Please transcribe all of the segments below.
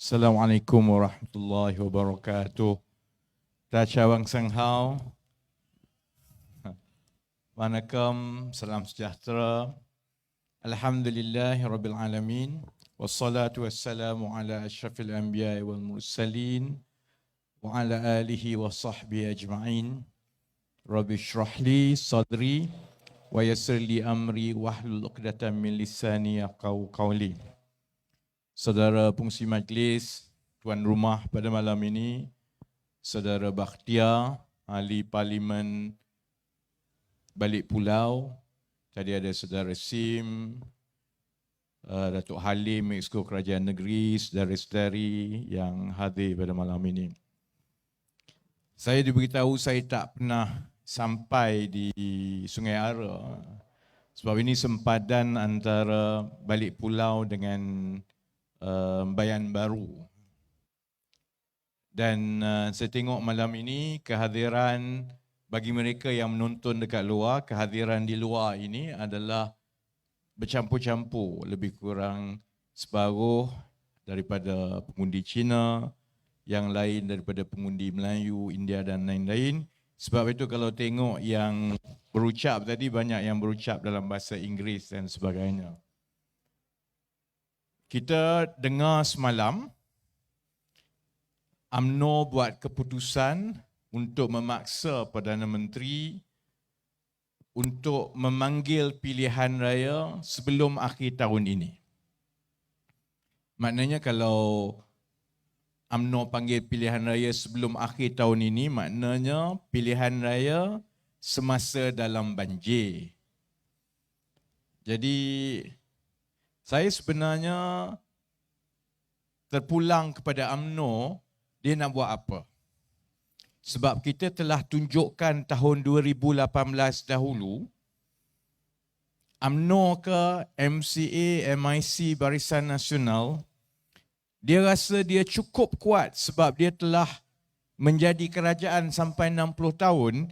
Assalamualaikum warahmatullahi wabarakatuh. Dacawang Sanghau. Wanakkam, salam sejahtera. Alhamdulillahi rabbil alamin. Wassalatu wassalamu ala asyrafil anbiya wal mursalin wa ala alihi wa sahbihi ajma'in. Rabbi shrah li sadri wa yassir li amri wahlul 'uqdatam min lisani yafqahu qawli. Saudara pengisi majlis, tuan rumah pada malam ini, Saudara Bakhtiar, Ahli Parlimen Balik Pulau, tadi ada Saudara Sim, Datuk Halim, Exco Kerajaan Negeri, saudara-saudari yang hadir pada malam ini. Saya diberitahu saya tak pernah sampai di Sungai Ara, sebab ini sempadan antara Balik Pulau dengan Bayan Baru. Dan saya tengok malam ini kehadiran bagi mereka yang menonton dekat luar, kehadiran di luar ini adalah bercampur-campur, lebih kurang separuh daripada pengundi Cina, yang lain daripada pengundi Melayu, India dan lain-lain. Sebab itu kalau tengok yang berucap tadi, banyak yang berucap dalam bahasa Inggeris dan sebagainya. Kita dengar semalam UMNO buat keputusan untuk memaksa Perdana Menteri untuk memanggil pilihan raya sebelum akhir tahun ini. Maknanya kalau UMNO panggil pilihan raya sebelum akhir tahun ini, maknanya pilihan raya semasa dalam banjir. Jadi saya sebenarnya terpulang kepada UMNO, dia nak buat apa? Sebab kita telah tunjukkan tahun 2018 dahulu, UMNO ke MCA, MIC, Barisan Nasional, dia rasa dia cukup kuat sebab dia telah menjadi kerajaan sampai 60 tahun,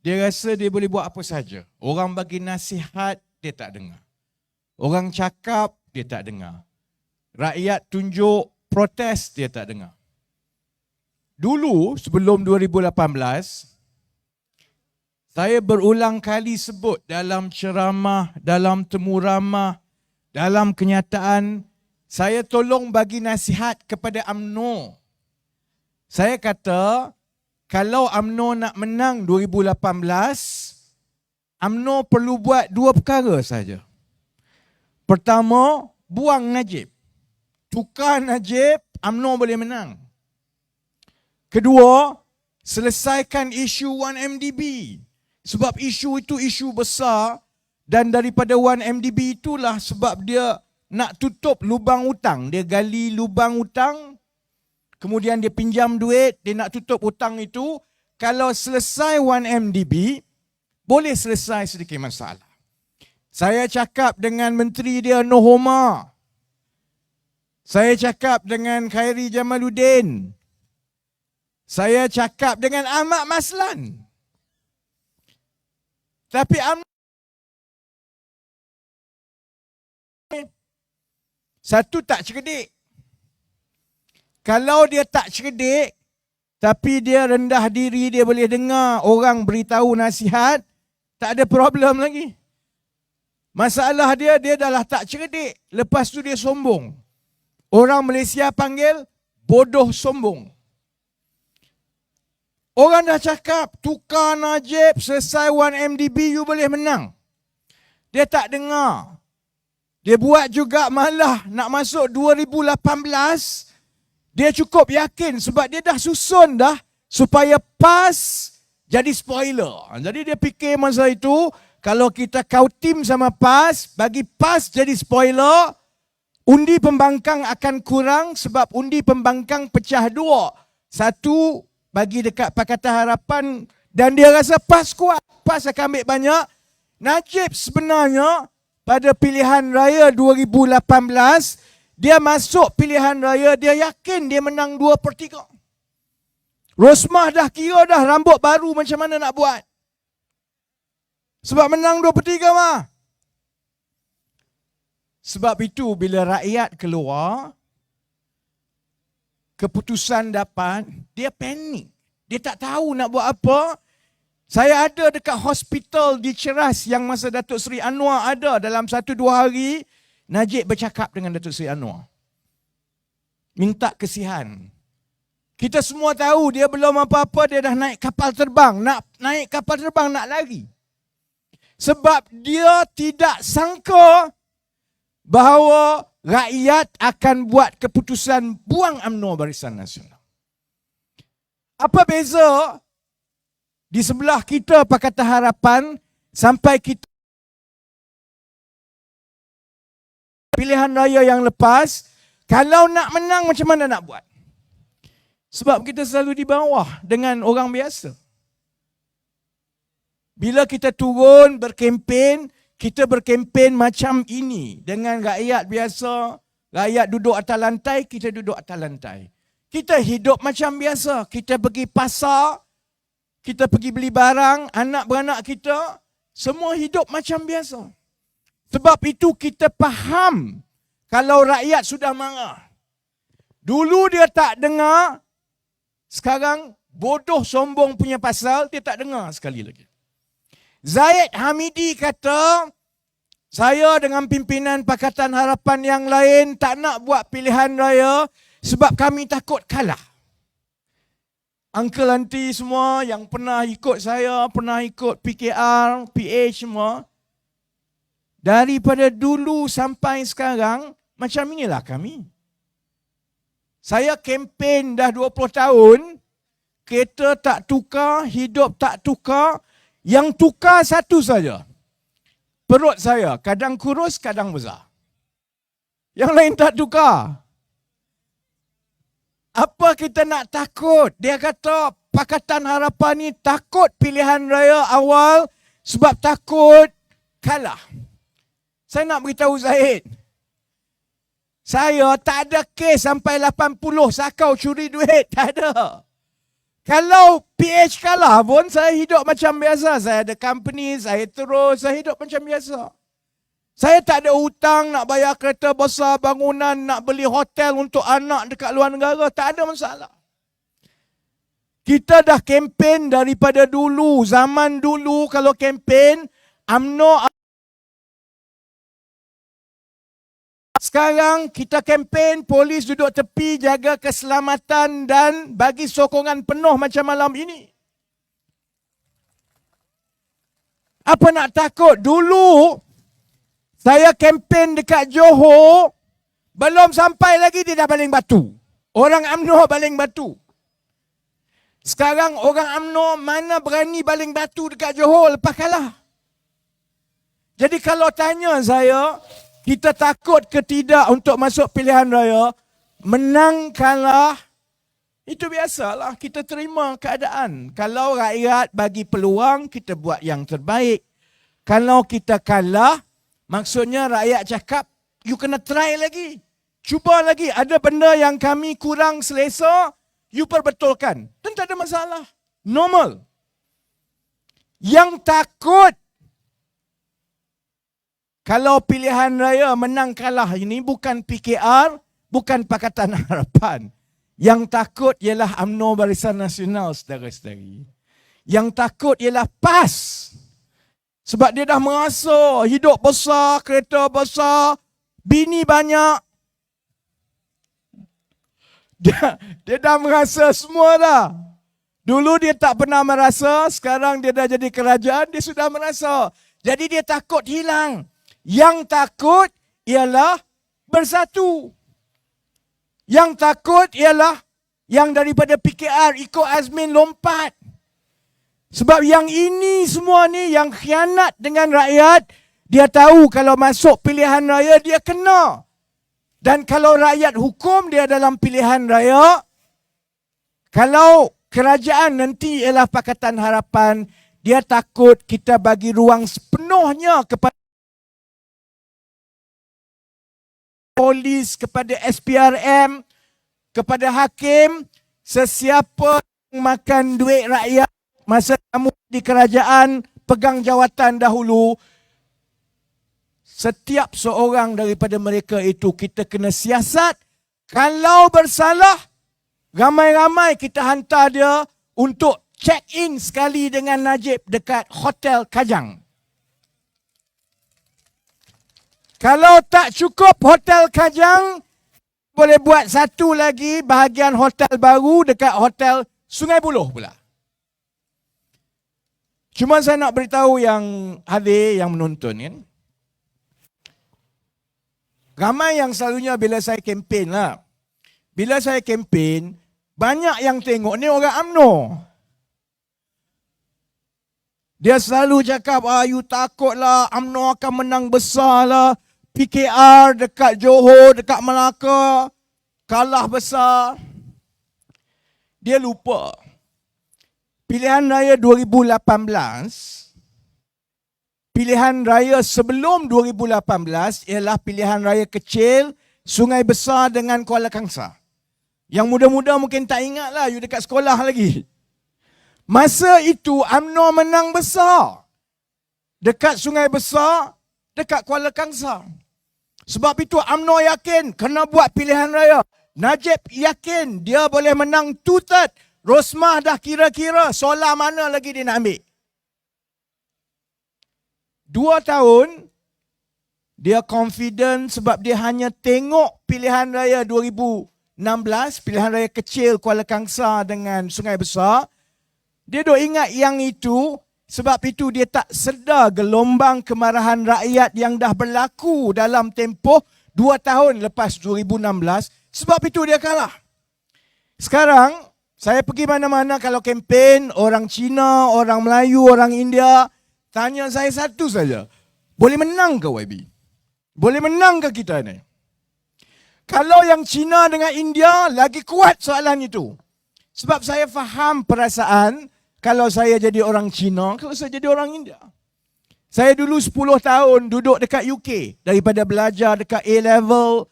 dia rasa dia boleh buat apa saja. Orang bagi nasihat, dia tak dengar. Orang cakap, dia tak dengar. Rakyat tunjuk protes, dia tak dengar. Dulu, sebelum 2018, saya berulang kali sebut dalam ceramah, dalam temu ramah, dalam kenyataan, saya tolong bagi nasihat kepada UMNO. Saya kata, kalau UMNO nak menang 2018, UMNO perlu buat dua perkara saja. Pertama, buang Najib. Tukar Najib, UMNO boleh menang. Kedua, selesaikan isu 1MDB. Sebab isu itu isu besar dan daripada 1MDB itulah sebab dia nak tutup lubang hutang. Dia gali lubang hutang, kemudian dia pinjam duit, dia nak tutup hutang itu. Kalau selesai 1MDB, boleh selesai sedikit masalah. Saya cakap dengan menteri dia Nohoma. Saya cakap dengan Khairi Jamaluddin. Saya cakap dengan Ahmad Maslan. Tapi satu tak cerdik. Kalau dia tak cerdik, tapi dia rendah diri, dia boleh dengar orang beritahu nasihat, tak ada problem lagi. Masalah dia dah lah tak cerdik. Lepas tu dia sombong. Orang Malaysia panggil bodoh sombong. Orang dah cakap, tukar Najib, selesai 1MDB, you boleh menang. Dia tak dengar. Dia buat juga malah nak masuk 2018, dia cukup yakin sebab dia dah susun dah supaya PAS jadi spoiler. Jadi dia fikir masa itu, kalau kita kau tim sama PAS, bagi PAS jadi spoiler, undi pembangkang akan kurang sebab undi pembangkang pecah dua. Satu bagi dekat Pakatan Harapan dan dia rasa PAS kuat. PAS akan ambil banyak. Najib sebenarnya pada pilihan raya 2018, dia masuk pilihan raya, dia yakin dia menang 2/3. Rosmah dah kira dah rambut baru macam mana nak buat. Sebab menang 2/3 mah. Sebab itu bila rakyat keluar, keputusan dapat, dia panik. Dia tak tahu nak buat apa. Saya ada dekat hospital di Ceras yang masa Datuk Seri Anwar ada dalam 1-2 hari, Najib bercakap dengan Datuk Seri Anwar. Minta kesihan. Kita semua tahu dia belum apa-apa, dia dah naik kapal terbang. Nak naik kapal terbang, nak lari. Sebab dia tidak sangka bahawa rakyat akan buat keputusan buang UMNO Barisan Nasional. Apa beza di sebelah kita Pakatan Harapan sampai kita pilihan raya yang lepas, kalau nak menang macam mana nak buat? Sebab kita selalu di bawah dengan orang biasa. Bila kita turun berkempen, kita berkempen macam ini. Dengan rakyat biasa, rakyat duduk atas lantai, kita duduk atas lantai. Kita hidup macam biasa. Kita pergi pasar, kita pergi beli barang, anak beranak kita, semua hidup macam biasa. Sebab itu kita faham kalau rakyat sudah marah. Dulu dia tak dengar, sekarang bodoh sombong punya pasal, dia tak dengar sekali lagi. Zaid Hamidi kata, saya dengan pimpinan Pakatan Harapan yang lain tak nak buat pilihan raya sebab kami takut kalah. Uncle auntie semua yang pernah ikut saya, pernah ikut PKR, PH semua, daripada dulu sampai sekarang, macam inilah kami. Saya kempen dah 20 tahun, kereta tak tukar, hidup tak tukar. Yang tukar satu saja. Perut saya, kadang kurus, kadang besar. Yang lain tak tukar. Apa kita nak takut? Dia kata Pakatan Harapan ni takut pilihan raya awal sebab takut kalah. Saya nak beritahu Zahid, saya tak ada kes sampai 80 sakau curi duit. Tak ada. Kalau PH kalah pun, saya hidup macam biasa. Saya ada company, saya terus, saya hidup macam biasa. Saya tak ada hutang nak bayar kereta besar, bangunan, nak beli hotel untuk anak dekat luar negara. Tak ada masalah. Kita dah kempen daripada dulu. Zaman dulu kalau kempen, UMNO. Sekarang kita kempen, polis duduk tepi, jaga keselamatan dan bagi sokongan penuh macam malam ini. Apa nak takut? Dulu, saya kempen dekat Johor, belum sampai lagi dia dah baling batu. Orang UMNO baling batu. Sekarang orang UMNO mana berani baling batu dekat Johor lepas kalah. Jadi kalau tanya saya, kita takut ke tidak untuk masuk pilihan raya, menang kalah, itu biasalah, kita terima keadaan. Kalau rakyat bagi peluang, kita buat yang terbaik. Kalau kita kalah, maksudnya rakyat cakap, you kena try lagi. Cuba lagi, ada benda yang kami kurang selesa, you perbetulkan. Dan tak ada masalah. Normal. Yang takut, kalau pilihan raya menang kalah ini bukan PKR, bukan Pakatan Harapan. Yang takut ialah UMNO Barisan Nasional, saudara-saudari. Yang takut ialah PAS. Sebab dia dah merasa hidup besar, kereta besar, bini banyak. Dia dah merasa semua dah. Dulu dia tak pernah merasa, sekarang dia dah jadi kerajaan, dia sudah merasa. Jadi dia takut hilang. Yang takut ialah bersatu. Yang takut ialah yang daripada PKR ikut Azmin lompat. Sebab yang ini semua ni yang khianat dengan rakyat, dia tahu kalau masuk pilihan raya dia kena. Dan kalau rakyat hukum dia dalam pilihan raya, kalau kerajaan nanti ialah Pakatan Harapan, dia takut kita bagi ruang sepenuhnya kepada polis, kepada SPRM, kepada hakim, sesiapa yang makan duit rakyat masa kamu di kerajaan, pegang jawatan dahulu, setiap seorang daripada mereka itu kita kena siasat. Kalau bersalah, Ramai-ramai kita hantar dia untuk check-in sekali dengan Najib dekat Hotel Kajang. Kalau tak cukup Hotel Kajang, boleh buat satu lagi bahagian hotel baru dekat Hotel Sungai Buloh pula. Cuma saya nak beritahu yang hadir, yang menonton kan. Ramai yang selalunya bila saya kempen lah. Bila saya kempen, banyak yang tengok ni orang UMNO. Dia selalu cakap, you takutlah UMNO akan menang besar lah. PKR dekat Johor, dekat Melaka, kalah besar. Dia lupa. Pilihan raya 2018, pilihan raya sebelum 2018 ialah pilihan raya kecil Sungai Besar dengan Kuala Kangsar. Yang muda-muda mungkin tak ingat lah, you dekat sekolah lagi. Masa itu UMNO menang besar. Dekat Sungai Besar, dekat Kuala Kangsar. Sebab itu UMNO yakin kena buat pilihan raya. Najib yakin dia boleh menang 2/3. Rosmah dah kira-kira solar mana lagi dia nak ambil. 2 tahun, dia confident sebab dia hanya tengok pilihan raya 2016, pilihan raya kecil Kuala Kangsar dengan Sungai Besar. Dia duk ingat yang itu, sebab itu dia tak sedar gelombang kemarahan rakyat yang dah berlaku dalam tempoh 2 tahun lepas 2016. Sebab itu dia kalah. Sekarang, saya pergi mana-mana kalau kempen, orang Cina, orang Melayu, orang India, tanya saya satu saja. Boleh menang ke YB? Boleh menang ke kita ni? Kalau yang Cina dengan India, lagi kuat soalan itu. Sebab saya faham perasaan kalau saya jadi orang Cina, kalau saya jadi orang India. Saya dulu 10 tahun duduk dekat UK. Daripada belajar dekat A-level,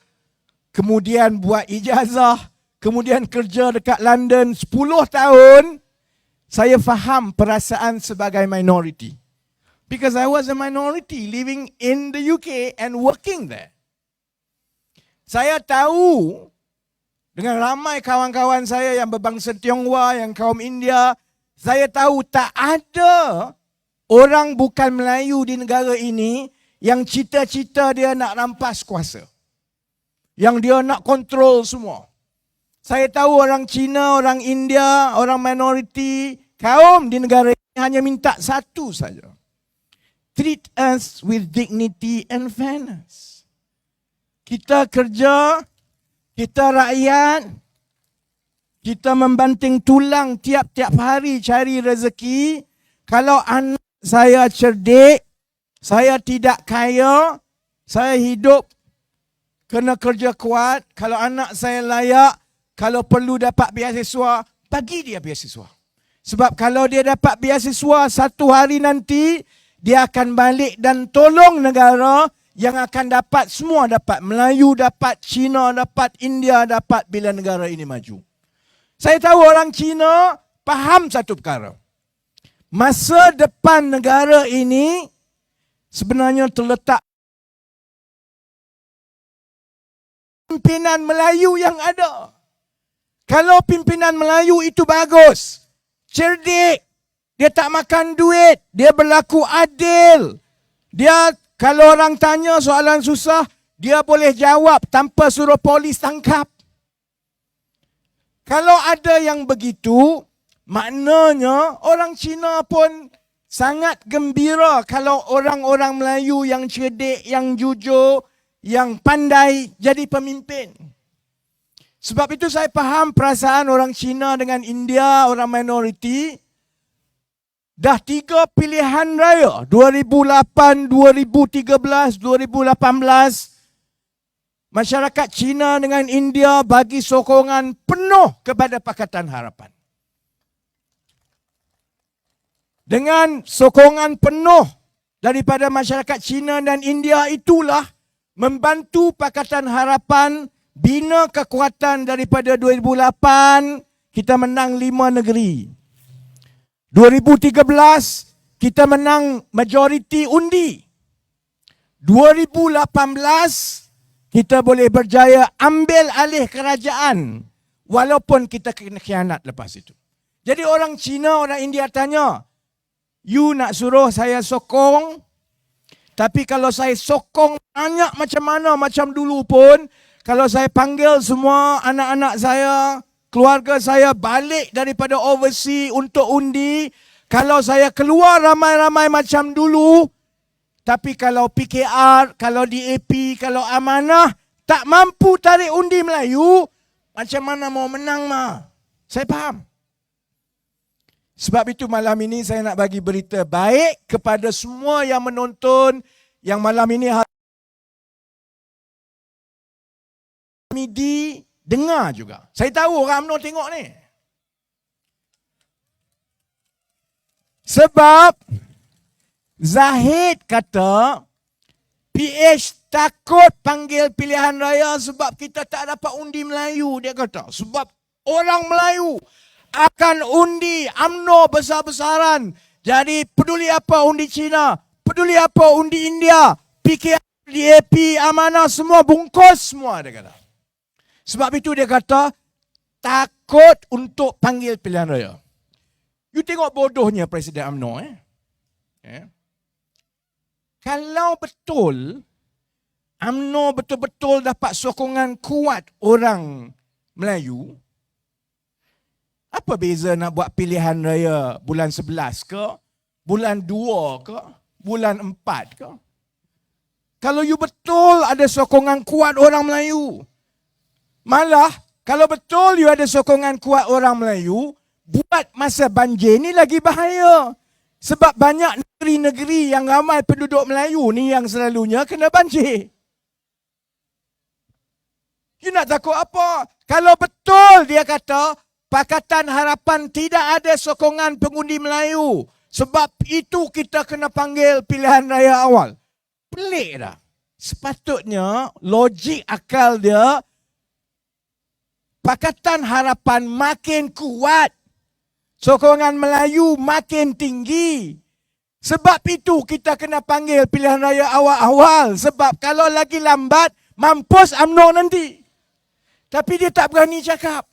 kemudian buat ijazah, kemudian kerja dekat London 10 tahun, saya faham perasaan sebagai minority. Because I was a minority living in the UK and working there. Saya tahu dengan ramai kawan-kawan saya yang berbangsa Tionghoa, yang kaum India, saya tahu tak ada orang bukan Melayu di negara ini yang cita-cita dia nak rampas kuasa. Yang dia nak kontrol semua. Saya tahu orang Cina, orang India, orang minoriti, kaum di negara ini hanya minta satu saja. Treat us with dignity and fairness. Kita kerja, kita rakyat, kita membanting tulang tiap-tiap hari cari rezeki. Kalau anak saya cerdik, saya tidak kaya, saya hidup kena kerja kuat. Kalau anak saya layak, kalau perlu dapat beasiswa, bagi dia beasiswa. Sebab kalau dia dapat beasiswa satu hari nanti, dia akan balik dan tolong negara yang akan dapat semua dapat. Melayu dapat, Cina dapat, India dapat bila negara ini maju. Saya tahu orang Cina faham satu perkara. Masa depan negara ini sebenarnya terletak pimpinan Melayu yang ada. Kalau pimpinan Melayu itu bagus, cerdik, dia tak makan duit, dia berlaku adil. Dia kalau orang tanya soalan susah, dia boleh jawab tanpa suruh polis tangkap. Kalau ada yang begitu, maknanya orang Cina pun sangat gembira kalau orang-orang Melayu yang cerdik, yang jujur, yang pandai jadi pemimpin. Sebab itu saya faham perasaan orang Cina dengan India, orang minoriti. Dah 3 pilihan raya, 2008, 2013, 2018. Masyarakat Cina dengan India bagi sokongan penuh kepada Pakatan Harapan. Dengan sokongan penuh daripada masyarakat Cina dan India itulah membantu Pakatan Harapan bina kekuatan daripada 2008 kita menang 5 negeri. 2013 kita menang majoriti undi. 2018 kita boleh berjaya ambil alih kerajaan walaupun kita kena khianat lepas itu. Jadi orang Cina, orang India tanya, you nak suruh saya sokong, tapi kalau saya sokong banyak macam mana, macam dulu pun, kalau saya panggil semua anak-anak saya, keluarga saya balik daripada overseas untuk undi, kalau saya keluar ramai-ramai macam dulu, tapi kalau PKR, kalau DAP, kalau amanah, tak mampu tarik undi Melayu, macam mana mau menang mah? Saya faham. Sebab itu malam ini saya nak bagi berita baik kepada semua yang menonton, yang malam ini midi dengar juga. Saya tahu orang UMNO tengok ni. Sebab Zahid kata PH takut panggil pilihan raya sebab kita tak dapat undi Melayu, dia kata. Sebab orang Melayu akan undi UMNO besar-besaran. Jadi peduli apa undi Cina, peduli apa undi India, PKR, DAP, amanah, semua bungkus semua, dia kata. Sebab itu dia kata takut untuk panggil pilihan raya. You tengok bodohnya Presiden UMNO. Kalau betul UMNO betul-betul dapat sokongan kuat orang Melayu, apa beza nak buat pilihan raya bulan 11 ke, bulan 2 ke, bulan 4 ke? Kalau you betul ada sokongan kuat orang Melayu, malah kalau betul you ada sokongan kuat orang Melayu, buat masa banjir ni lagi bahaya. Sebab banyak negeri-negeri yang ramai penduduk Melayu ni yang selalunya kena banjir. You nak takut apa? Kalau betul dia kata Pakatan Harapan tidak ada sokongan pengundi Melayu, sebab itu kita kena panggil pilihan raya awal. Pelik dah. Sepatutnya logik akal dia, Pakatan Harapan makin kuat, sokongan Melayu makin tinggi. Sebab itu kita kena panggil pilihan raya awal-awal. Sebab kalau lagi lambat, mampus UMNO nanti. Tapi dia tak berani cakap.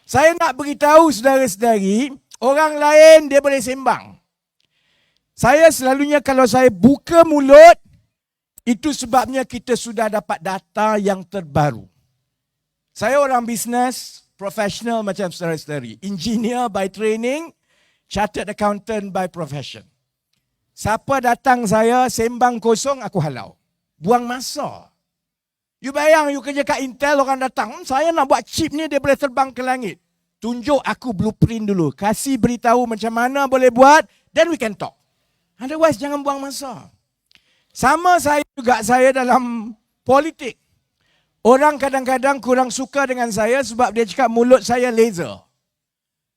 Saya nak beritahu saudara-saudari, orang lain dia boleh sembang. Saya selalunya kalau saya buka mulut, itu sebabnya kita sudah dapat data yang terbaru. Saya orang bisnes, profesional macam saudara-saudari. Engineer by training, chartered accountant by profession. Siapa datang saya sembang kosong, aku halau. Buang masa. You bayang, you kerja kat Intel, orang datang, saya nak buat chip ni, dia boleh terbang ke langit. Tunjuk aku blueprint dulu. Kasih beritahu macam mana boleh buat, then we can talk. Otherwise, jangan buang masa. Sama saya juga, saya dalam politik. Orang kadang-kadang kurang suka dengan saya sebab dia cakap mulut saya laser.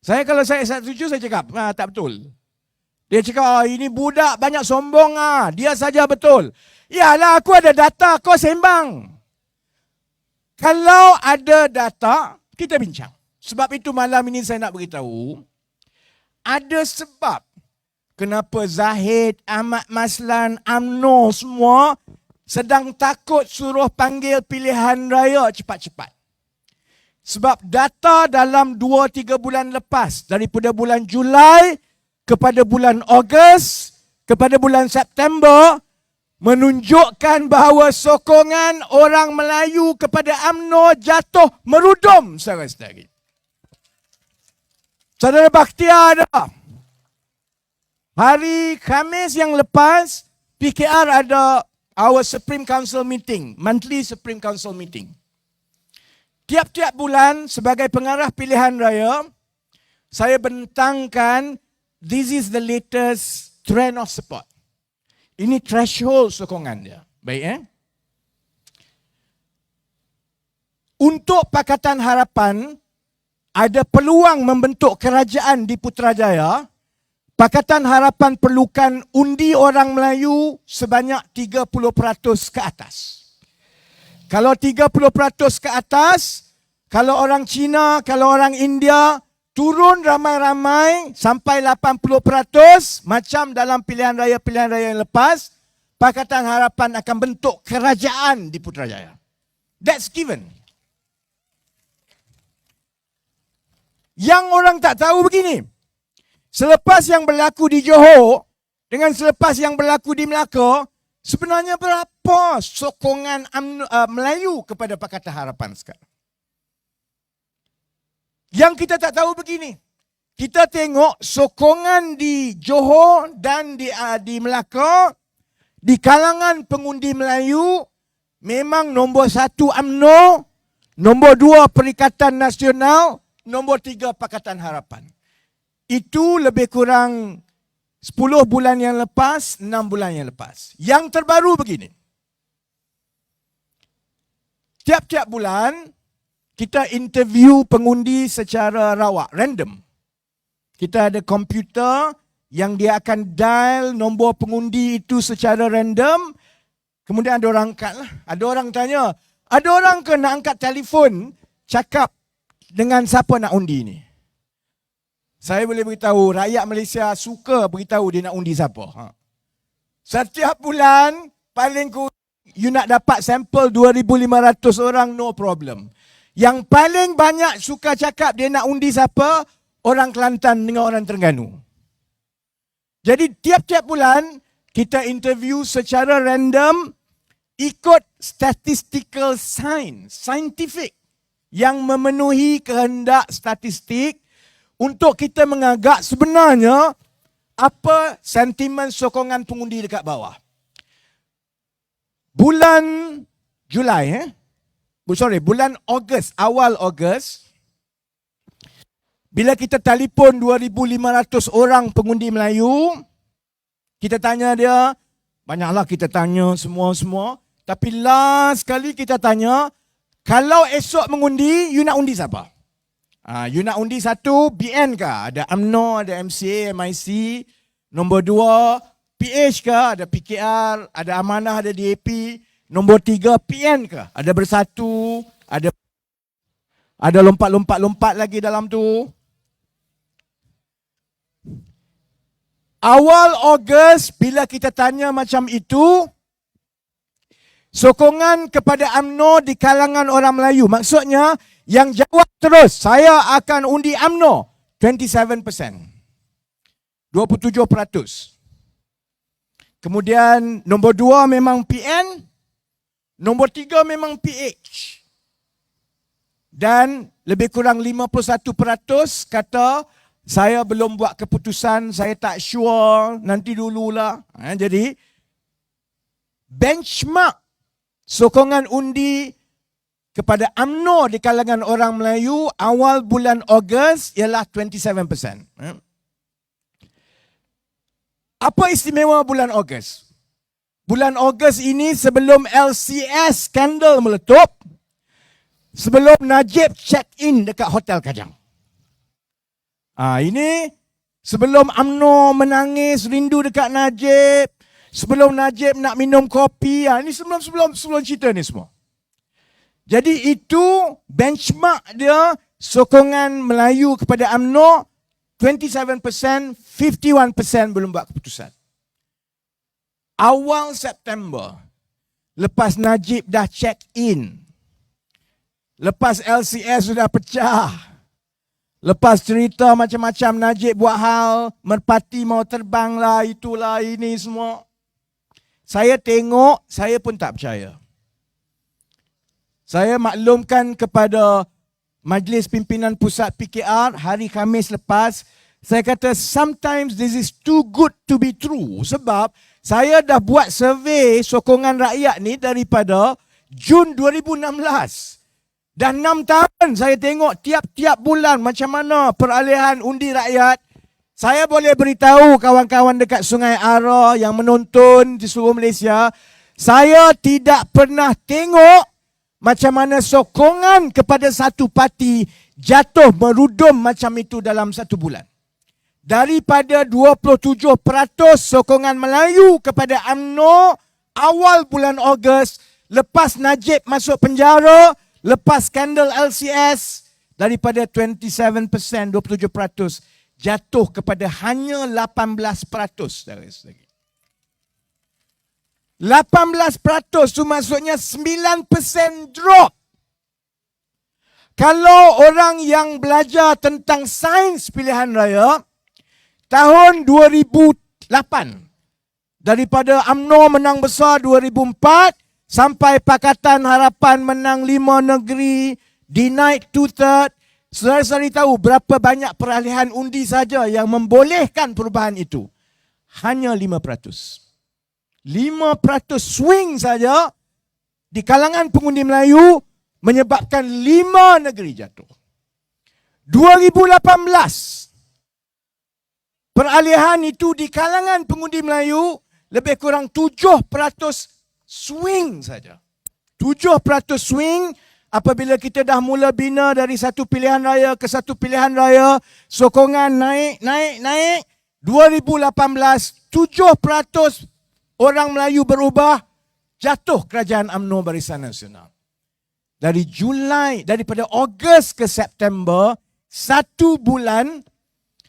Saya kalau saya setuju, saya cakap, tak betul. Dia cakap, ini budak banyak sombong, dia saja betul. Yalah, aku ada data, kau sembang. Kalau ada data, kita bincang. Sebab itu malam ini saya nak beritahu, ada sebab kenapa Zahid, Ahmad Maslan, UMNO semua sedang takut suruh panggil pilihan raya cepat-cepat. Sebab data dalam 2-3 bulan lepas, daripada bulan Julai kepada bulan Ogos, kepada bulan September, menunjukkan bahawa sokongan orang Melayu kepada UMNO jatuh merudum, saudara-saudari. Saudara Bakhtiar ada. Hari Khamis yang lepas, PKR ada our Supreme Council meeting, monthly Supreme Council meeting. Tiap-tiap bulan sebagai pengarah pilihan raya, saya bentangkan this is the latest trend of support. Ini threshold sokongan dia. Baik Untuk Pakatan Harapan ada peluang membentuk kerajaan di Putrajaya, Pakatan Harapan perlukan undi orang Melayu sebanyak 30% ke atas. Kalau 30% ke atas, kalau orang Cina, kalau orang India, turun ramai-ramai sampai 80%, macam dalam pilihan raya yang lepas, Pakatan Harapan akan bentuk kerajaan di Putrajaya. That's given. Yang orang tak tahu begini. Selepas yang berlaku di Johor dengan selepas yang berlaku di Melaka, sebenarnya berapa sokongan Melayu kepada Pakatan Harapan sekarang? Yang kita tak tahu begini. Kita tengok sokongan di Johor dan di Melaka, di kalangan pengundi Melayu, memang nombor 1 UMNO, nombor 2 Perikatan Nasional, nombor 3 Pakatan Harapan. Itu lebih kurang 10 bulan yang lepas, 6 bulan yang lepas. Yang terbaru begini. Tiap-tiap bulan, kita interview pengundi secara rawak, random. Kita ada komputer yang dia akan dial nombor pengundi itu secara random. Kemudian ada orang angkat lah. Ada orang tanya, ada orang ke nak angkat telefon cakap dengan siapa nak undi ni? Saya boleh beritahu, rakyat Malaysia suka beritahu dia nak undi siapa. Setiap bulan, paling you nak dapat sampel 2,500 orang, no problem. Yang paling banyak suka cakap dia nak undi siapa? Orang Kelantan dengan orang Terengganu. Jadi tiap-tiap bulan kita interview secara random ikut statistical scientific yang memenuhi kehendak statistik untuk kita mengagak sebenarnya apa sentimen sokongan pengundi dekat bawah. Bulan Julai, bulan Ogos, awal Ogos, bila kita telefon 2,500 orang pengundi Melayu, kita tanya dia, banyaklah kita tanya semua-semua, tapi last kali kita tanya, kalau esok mengundi, you nak undi siapa? You nak undi 1, BN ke? Ada UMNO, ada MCA, MIC. Nombor 2, PH ke? Ada PKR, ada Amanah, ada DAP. Nombor 3, PN ke? Ada Bersatu, ada lompat-lompat lagi dalam tu. Awal Ogos bila kita tanya macam itu, sokongan kepada UMNO di kalangan orang Melayu. Maksudnya, yang jawab terus, saya akan undi UMNO, 27%. 27%. Kemudian nombor 2 memang PN, nombor 3 memang PH. Dan lebih kurang 51% kata, saya belum buat keputusan, saya tak sure, nanti dululah. Jadi, benchmark sokongan undi kepada UMNO di kalangan orang Melayu awal bulan Ogos ialah 27%. Apa istimewa bulan Ogos? Bulan Ogos ini sebelum LCS skandal meletup, sebelum Najib check-in dekat Hotel Kajang. Ini sebelum UMNO menangis rindu dekat Najib, sebelum Najib nak minum kopi, ini sebelum cerita ni semua. Jadi itu benchmark dia sokongan Melayu kepada UMNO 27%, 51% belum buat keputusan. Awal September, lepas Najib dah check in, lepas LCS sudah pecah, lepas cerita macam-macam Najib buat hal, merpati mau terbang lah, itulah ini semua. Saya tengok, saya pun tak percaya. Saya maklumkan kepada Majlis Pimpinan Pusat PKR hari Khamis lepas, saya kata sometimes this is too good to be true. Sebab saya dah buat survey sokongan rakyat ni daripada Jun 2016. Dah 6 tahun saya tengok tiap-tiap bulan macam mana peralihan undi rakyat. Saya boleh beritahu kawan-kawan dekat Sungai Ara yang menonton di seluruh Malaysia, saya tidak pernah tengok macam mana sokongan kepada satu parti jatuh merudum macam itu dalam 1 bulan. Daripada 27% sokongan Melayu kepada UMNO awal bulan Ogos, lepas Najib masuk penjara, lepas skandal LCS, daripada 27%, 27% jatuh kepada hanya 18%. 18% itu maksudnya 9% drop. Kalau orang yang belajar tentang sains pilihan raya, tahun 2008, daripada UMNO menang besar 2004, sampai Pakatan Harapan menang 5 negeri, denied 2/3. Saudara-saudari tahu berapa banyak peralihan undi saja yang membolehkan perubahan itu? Hanya 5%. 5% swing saja di kalangan pengundi Melayu menyebabkan 5 negeri jatuh. 2018, peralihan itu di kalangan pengundi Melayu lebih kurang 7% swing saja. 7% swing. Apabila kita dah mula bina dari satu pilihan raya ke satu pilihan raya, sokongan naik. 2018, 7% orang Melayu berubah, jatuh kerajaan UMNO Barisan Nasional. Daripada Ogos ke September, 1 bulan,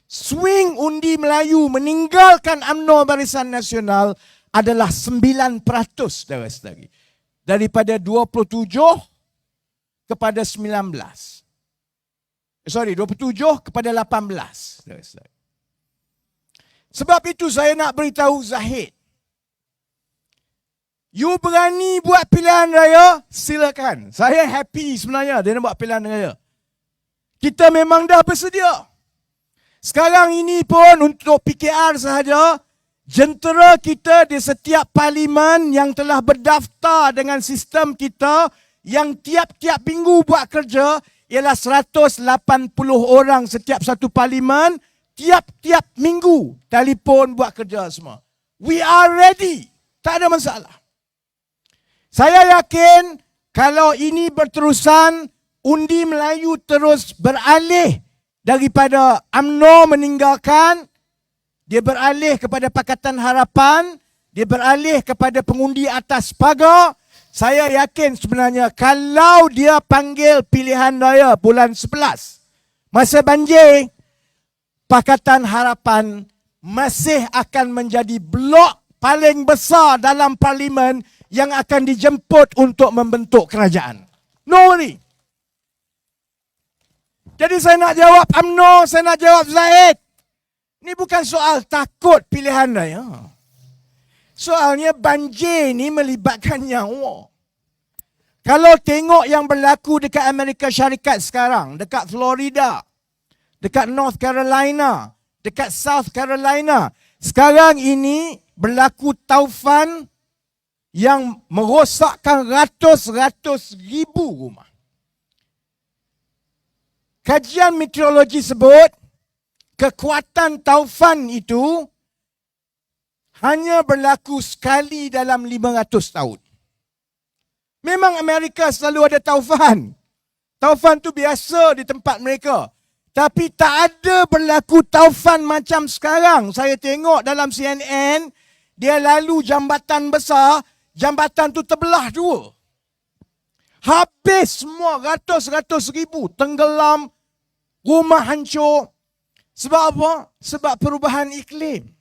swing undi Melayu meninggalkan UMNO Barisan Nasional adalah 9%, saudara-saudari. Daripada 27 kepada 19. 27 kepada 18. Sebab itu saya nak beritahu Zahid. You berani buat pilihan raya, silakan. Saya happy sebenarnya dia nak buat pilihan raya. Kita memang dah bersedia. Sekarang ini pun untuk PKR sahaja, jentera kita di setiap parlimen yang telah berdaftar dengan sistem kita, yang tiap-tiap minggu buat kerja, ialah 180 orang setiap satu parlimen, tiap-tiap minggu telefon buat kerja semua. We are ready. Tak ada masalah. Saya yakin kalau ini berterusan, undi Melayu terus beralih daripada UMNO meninggalkan, dia beralih kepada Pakatan Harapan, dia beralih kepada pengundi atas pagar. Saya yakin sebenarnya kalau dia panggil pilihan raya bulan 11, masa banjir, Pakatan Harapan masih akan menjadi blok paling besar dalam parlimen yang akan dijemput untuk membentuk kerajaan. No worry. Jadi saya nak jawab UMNO, saya nak jawab Zahid. Ini bukan soal takut pilihan raya. Soalnya banjir ni melibatkan nyawa. Kalau tengok yang berlaku dekat Amerika Syarikat sekarang, dekat Florida, dekat North Carolina, dekat South Carolina, sekarang ini berlaku taufan yang merosakkan ratus-ratus ribu rumah. Kajian meteorologi sebut, kekuatan taufan itu hanya berlaku sekali dalam 500 tahun. Memang Amerika selalu ada taufan. Taufan tu biasa di tempat mereka. Tapi tak ada berlaku taufan macam sekarang. Saya tengok dalam CNN, dia lalu jambatan besar, jambatan tu terbelah dua. Habis semua, ratus-ratus ribu tenggelam, rumah hancur. Sebab apa? Sebab perubahan iklim.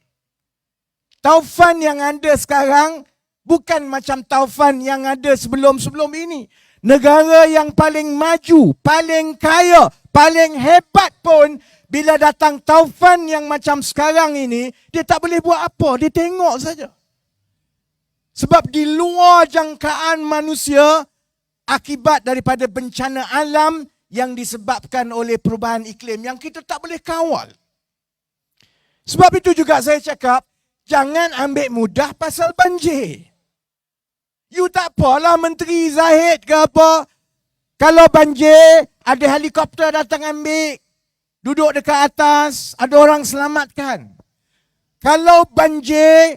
Taufan yang ada sekarang bukan macam taufan yang ada sebelum-sebelum ini. Negara yang paling maju, paling kaya, paling hebat pun, bila datang taufan yang macam sekarang ini, dia tak boleh buat apa, dia tengok saja. Sebab di luar jangkaan manusia, akibat daripada bencana alam yang disebabkan oleh perubahan iklim yang kita tak boleh kawal. Sebab itu juga saya cakap, jangan ambil mudah pasal banjir. You tak apalah Menteri Zahid ke apa. Kalau banjir, ada helikopter datang ambil. Duduk dekat atas, ada orang selamatkan. Kalau banjir,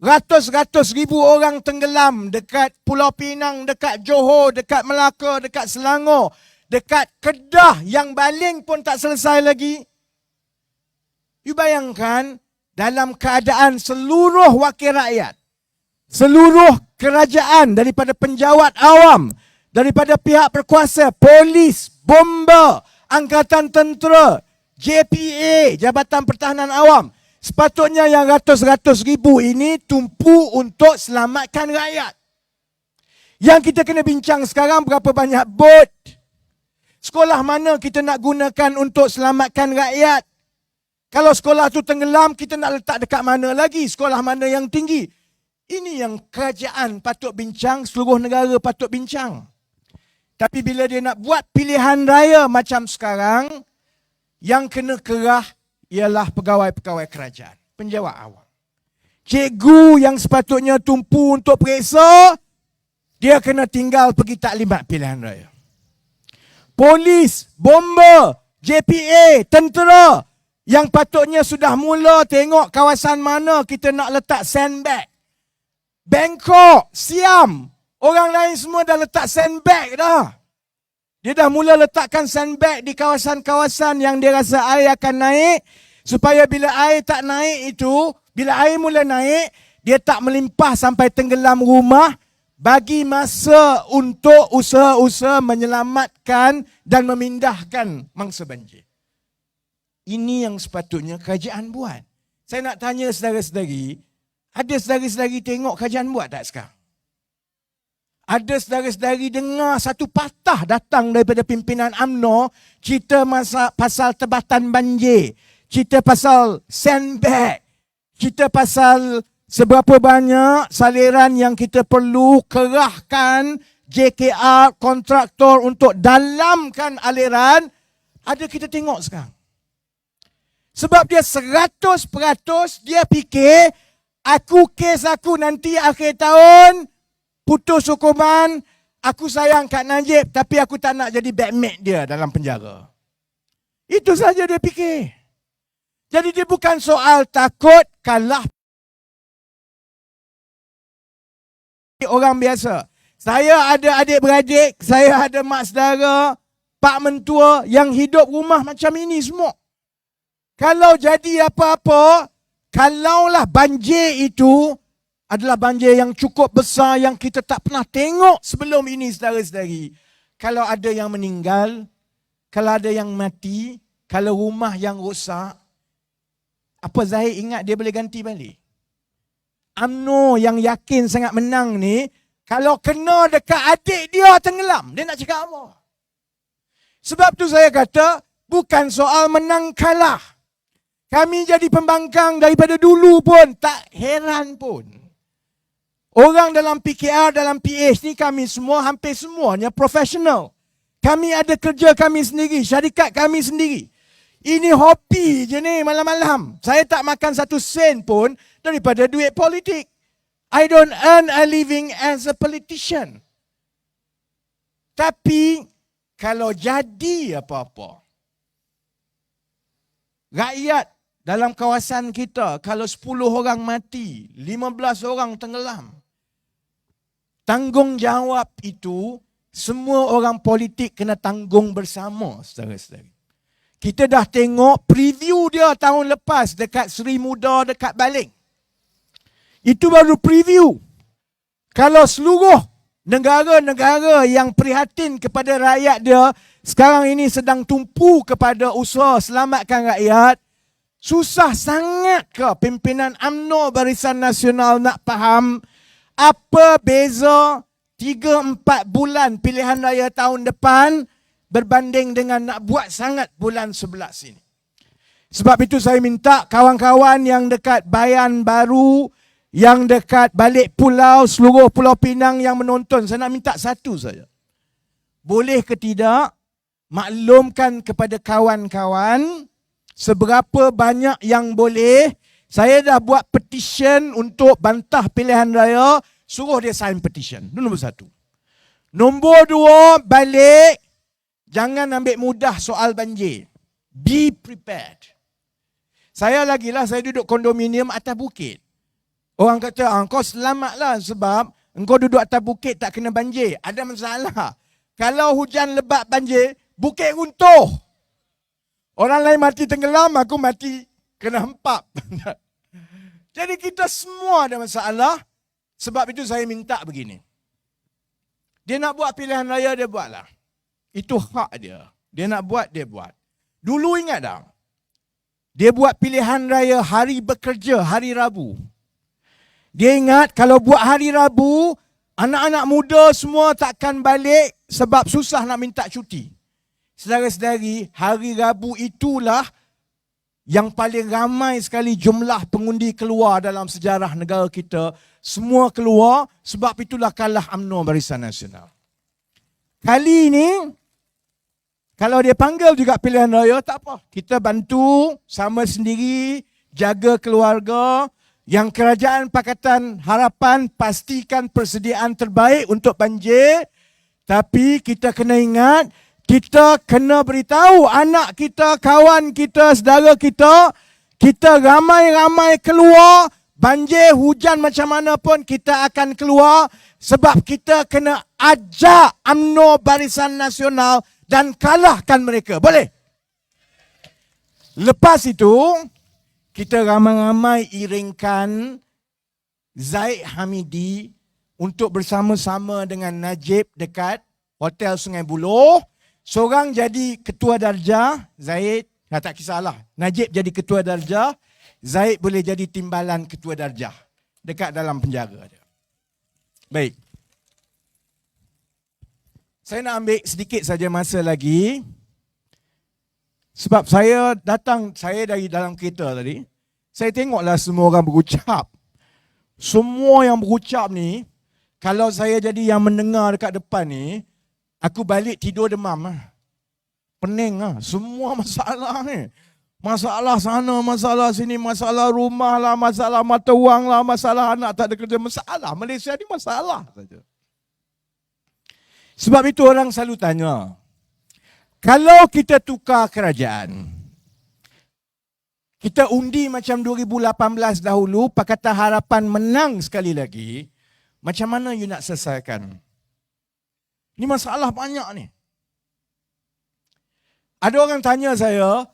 ratus-ratus ribu orang tenggelam dekat Pulau Pinang, dekat Johor, dekat Melaka, dekat Selangor, dekat Kedah yang baling pun tak selesai lagi. You bayangkan, dalam keadaan seluruh wakil rakyat, seluruh kerajaan daripada penjawat awam, daripada pihak berkuasa, polis, bomba, angkatan tentera, JPA, Jabatan Pertahanan Awam, sepatutnya yang ratus-ratus ribu ini tumpu untuk selamatkan rakyat. Yang kita kena bincang sekarang berapa banyak bot. Sekolah mana kita nak gunakan untuk selamatkan rakyat? Kalau sekolah tu tenggelam, kita nak letak dekat mana lagi? Sekolah mana yang tinggi? Ini yang kerajaan patut bincang, seluruh negara patut bincang. Tapi bila dia nak buat pilihan raya macam sekarang, yang kena kerah ialah pegawai-pegawai kerajaan, penjawat awam. Cikgu yang sepatutnya tumpu untuk periksa, dia kena tinggal pergi taklimat pilihan raya. Polis, bomber, JPA, tentera yang patutnya sudah mula tengok kawasan mana kita nak letak sandbag. Bangkok, Siam, orang lain semua dah letak sandbag dah. Dia dah mula letakkan sandbag di kawasan-kawasan yang dia rasa air akan naik, supaya bila air tak naik itu, bila air mula naik, dia tak melimpah sampai tenggelam rumah, bagi masa untuk usaha-usaha menyelamatkan dan memindahkan mangsa banjir. Ini yang sepatutnya kerajaan buat. Saya nak tanya saudara-saudari, ada saudara-saudari tengok kerajaan buat tak sekarang? Ada saudara-saudari dengar satu patah datang daripada pimpinan UMNO, cerita pasal tebatan banjir, cerita pasal sandbag, cerita pasal seberapa banyak saliran yang kita perlu kerahkan JKR kontraktor untuk dalamkan aliran. Ada kita tengok sekarang. Sebab dia 100% dia fikir, kes aku nanti akhir tahun putus hukuman, aku sayang Kak Najib tapi aku tak nak jadi backmate dia dalam penjara. Itu saja dia fikir. Jadi dia bukan soal takut kalah orang biasa. Saya ada adik-beradik, saya ada mak saudara, pak mentua yang hidup rumah macam ini semua. Kalau jadi apa-apa, kalaulah banjir itu adalah banjir yang cukup besar yang kita tak pernah tengok sebelum ini, saudara-saudari. Kalau ada yang meninggal, kalau ada yang mati, kalau rumah yang rosak, apa Zahid ingat dia boleh ganti balik? UMNO yang yakin sangat menang ni, kalau kena dekat adik dia tenggelam, dia nak cakap apa? Sebab tu saya kata, bukan soal menang kalah. Kami jadi pembangkang daripada dulu pun, tak heran pun. Orang dalam PKR, dalam PH ni kami semua, hampir semuanya profesional. Kami ada kerja kami sendiri, syarikat kami sendiri. Ini hobi je ni malam-malam. Saya tak makan satu sen pun daripada duit politik. I don't earn a living as a politician. Tapi kalau jadi apa-apa, rakyat dalam kawasan kita, kalau 10 orang mati, 15 orang tenggelam, tanggungjawab itu semua orang politik kena tanggung bersama, saudara-saudari. Kita dah tengok preview dia tahun lepas dekat Seri Muda dekat Baling. Itu baru preview. Kalau seluruh negara-negara yang prihatin kepada rakyat dia sekarang ini sedang tumpu kepada usaha selamatkan rakyat, susah sangat ke pimpinan UMNO Barisan Nasional nak faham apa beza 3-4 bulan pilihan raya tahun depan berbanding dengan nak buat sangat bulan 11 ini. Sebab itu saya minta kawan-kawan yang dekat Bayan Baru, yang dekat balik pulau, seluruh Pulau Pinang yang menonton, saya nak minta satu saja. Boleh ke tidak maklumkan kepada kawan-kawan seberapa banyak yang boleh. Saya dah buat petition untuk bantah pilihan raya, suruh dia sign petition. Itu nombor 1. Nombor 2, balik, jangan ambil mudah soal banjir. Be prepared. Saya duduk kondominium atas bukit. Orang kata, kau selamatlah sebab engkau duduk atas bukit tak kena banjir. Ada masalah. Kalau hujan lebat banjir, bukit runtuh. Orang lain mati tenggelam, aku mati kena hempap. Jadi kita semua ada masalah. Sebab itu saya minta begini. Dia nak buat pilihan raya, dia buatlah. Itu hak dia. Dia nak buat, dia buat. Dulu ingat tak? Dia buat pilihan raya hari bekerja, hari Rabu. Dia ingat kalau buat hari Rabu, anak-anak muda semua takkan balik sebab susah nak minta cuti. Saudara-saudari, hari Rabu itulah yang paling ramai sekali jumlah pengundi keluar dalam sejarah negara kita. Semua keluar, sebab itulah kalah UMNO Barisan Nasional. Kali ini, kalau dia panggil juga pilihan raya, tak apa. Kita bantu sama sendiri, jaga keluarga. Yang Kerajaan Pakatan Harapan pastikan persediaan terbaik untuk banjir. Tapi kita kena ingat, kita kena beritahu anak kita, kawan kita, saudara kita, kita ramai-ramai keluar, banjir, hujan macam mana pun kita akan keluar sebab kita kena ajak UMNO Barisan Nasional dan kalahkan mereka. Boleh? Lepas itu, kita ramai-ramai iringkan Zaid Hamidi untuk bersama-sama dengan Najib dekat Hotel Sungai Buloh. Seorang jadi ketua darjah, Zaid, tak kisahlah. Najib jadi ketua darjah, Zaid boleh jadi timbalan ketua darjah dekat dalam penjara. Baik. Saya nak ambil sedikit saja masa lagi. Sebab saya dari dalam kereta tadi, saya tengoklah semua orang berucap. Semua yang berucap ni, kalau saya jadi yang mendengar dekat depan ni, aku balik tidur demam. Pening lah. Semua masalah ni. Masalah sana, masalah sini, masalah rumah lah, masalah mata wang lah, masalah anak tak ada kerja. Masalah. Malaysia ni masalah saja. Sebab itu orang selalu tanya, kalau kita tukar kerajaan, kita undi macam 2018 dahulu, Pakatan Harapan menang sekali lagi, macam mana you nak selesaikan? Ini masalah banyak ni. Ada orang tanya saya,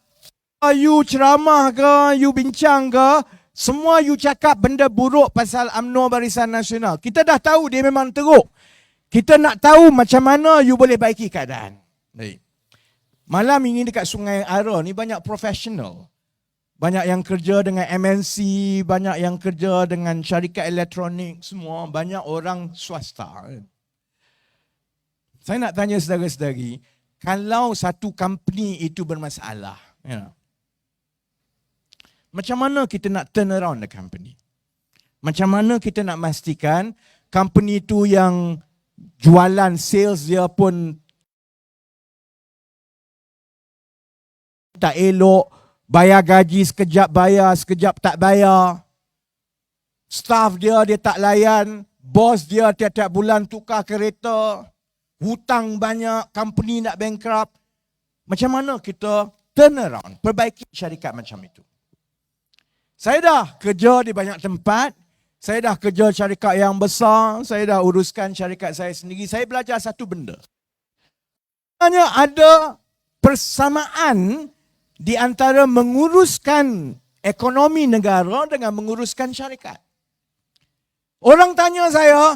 you ceramah ke, you bincang ke, semua you cakap benda buruk pasal UMNO Barisan Nasional. Kita dah tahu dia memang teruk. Kita nak tahu macam mana you boleh baiki keadaan. Baik. Malam ini dekat Sungai Ara ni banyak profesional. Banyak yang kerja dengan MNC, banyak yang kerja dengan syarikat elektronik, semua. Banyak orang swasta. Saya nak tanya saudara-saudari, kalau satu company itu bermasalah, macam mana kita nak turn around the company? Macam mana kita nak pastikan company itu yang jualan, sales dia pun tak elok, bayar gaji sekejap bayar, sekejap tak bayar. Staff dia tak layan, bos dia tiap-tiap bulan tukar kereta, hutang banyak, company nak bankrupt. Macam mana kita turn around, perbaiki syarikat macam itu? Saya dah kerja di banyak tempat, saya dah kerja syarikat yang besar, saya dah uruskan syarikat saya sendiri. Saya belajar satu benda. Hanya ada persamaan di antara menguruskan ekonomi negara dengan menguruskan syarikat. Orang tanya saya,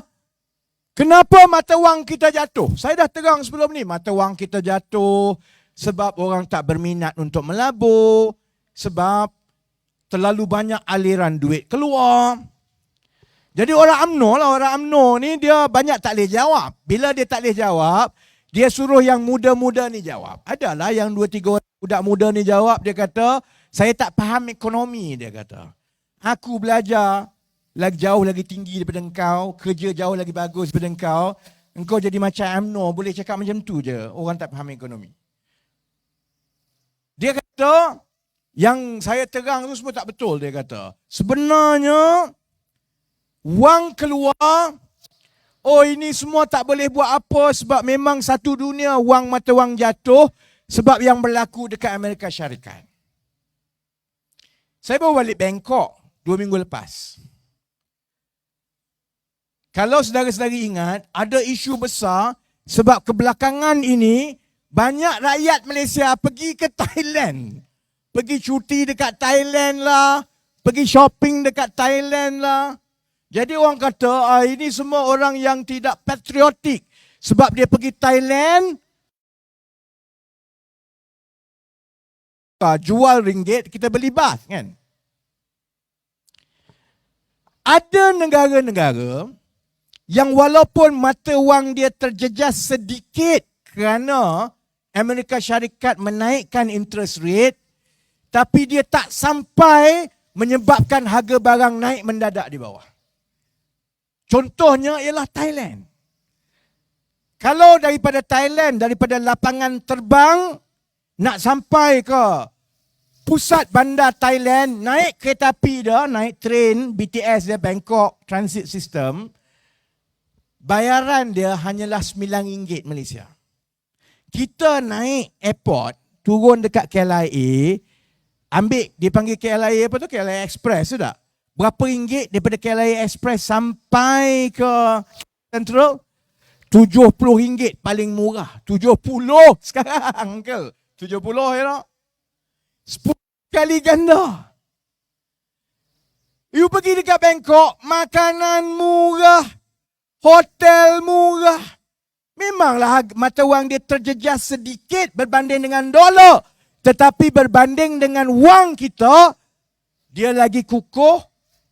kenapa mata wang kita jatuh? Saya dah terang sebelum ni, mata wang kita jatuh sebab orang tak berminat untuk melabur, sebab terlalu banyak aliran duit keluar. Jadi orang UMNO ni dia banyak tak boleh jawab. Bila dia tak boleh jawab, dia suruh yang muda-muda ni jawab. Adalah yang 2-3 orang budak muda ni jawab, dia kata, saya tak faham ekonomi, dia kata. Aku belajar jauh lagi tinggi daripada engkau, kerja jauh lagi bagus daripada engkau jadi macam UMNO, boleh cakap macam tu je, orang tak faham ekonomi. Dia kata, yang saya terang tu semua tak betul, dia kata. Sebenarnya, wang keluar, ini semua tak boleh buat apa sebab memang satu dunia wang mata wang jatuh sebab yang berlaku dekat Amerika Syarikat. Saya baru balik Bangkok 2 minggu lepas. Kalau saudara-saudari ingat, ada isu besar sebab kebelakangan ini banyak rakyat Malaysia pergi ke Thailand. Pergi cuti dekat Thailand lah, pergi shopping dekat Thailand lah. Jadi orang kata, ini semua orang yang tidak patriotik sebab dia pergi Thailand, jual ringgit, kita beli baht kan. Ada negara-negara yang walaupun mata wang dia terjejas sedikit kerana Amerika Syarikat menaikkan interest rate, tapi dia tak sampai menyebabkan harga barang naik mendadak di bawah. Contohnya ialah Thailand. Kalau daripada Thailand, daripada lapangan terbang, nak sampai ke pusat bandar Thailand, naik kereta api dia, naik train BTS dia, Bangkok Transit System, bayaran dia hanyalah RM9 Malaysia. Kita naik airport, turun dekat KLIA, ambil, dia panggil KLIA apa tu? KLIA Express tu tak? Berapa ringgit daripada KLIA Express sampai ke Central? RM70 paling murah. 70 sekarang, Uncle. 70 ya tak? 10 kali ganda. You pergi dekat Bangkok, makanan murah, hotel murah. Memanglah mata wang dia terjejas sedikit berbanding dengan dolar. Tetapi berbanding dengan wang kita, dia lagi kukuh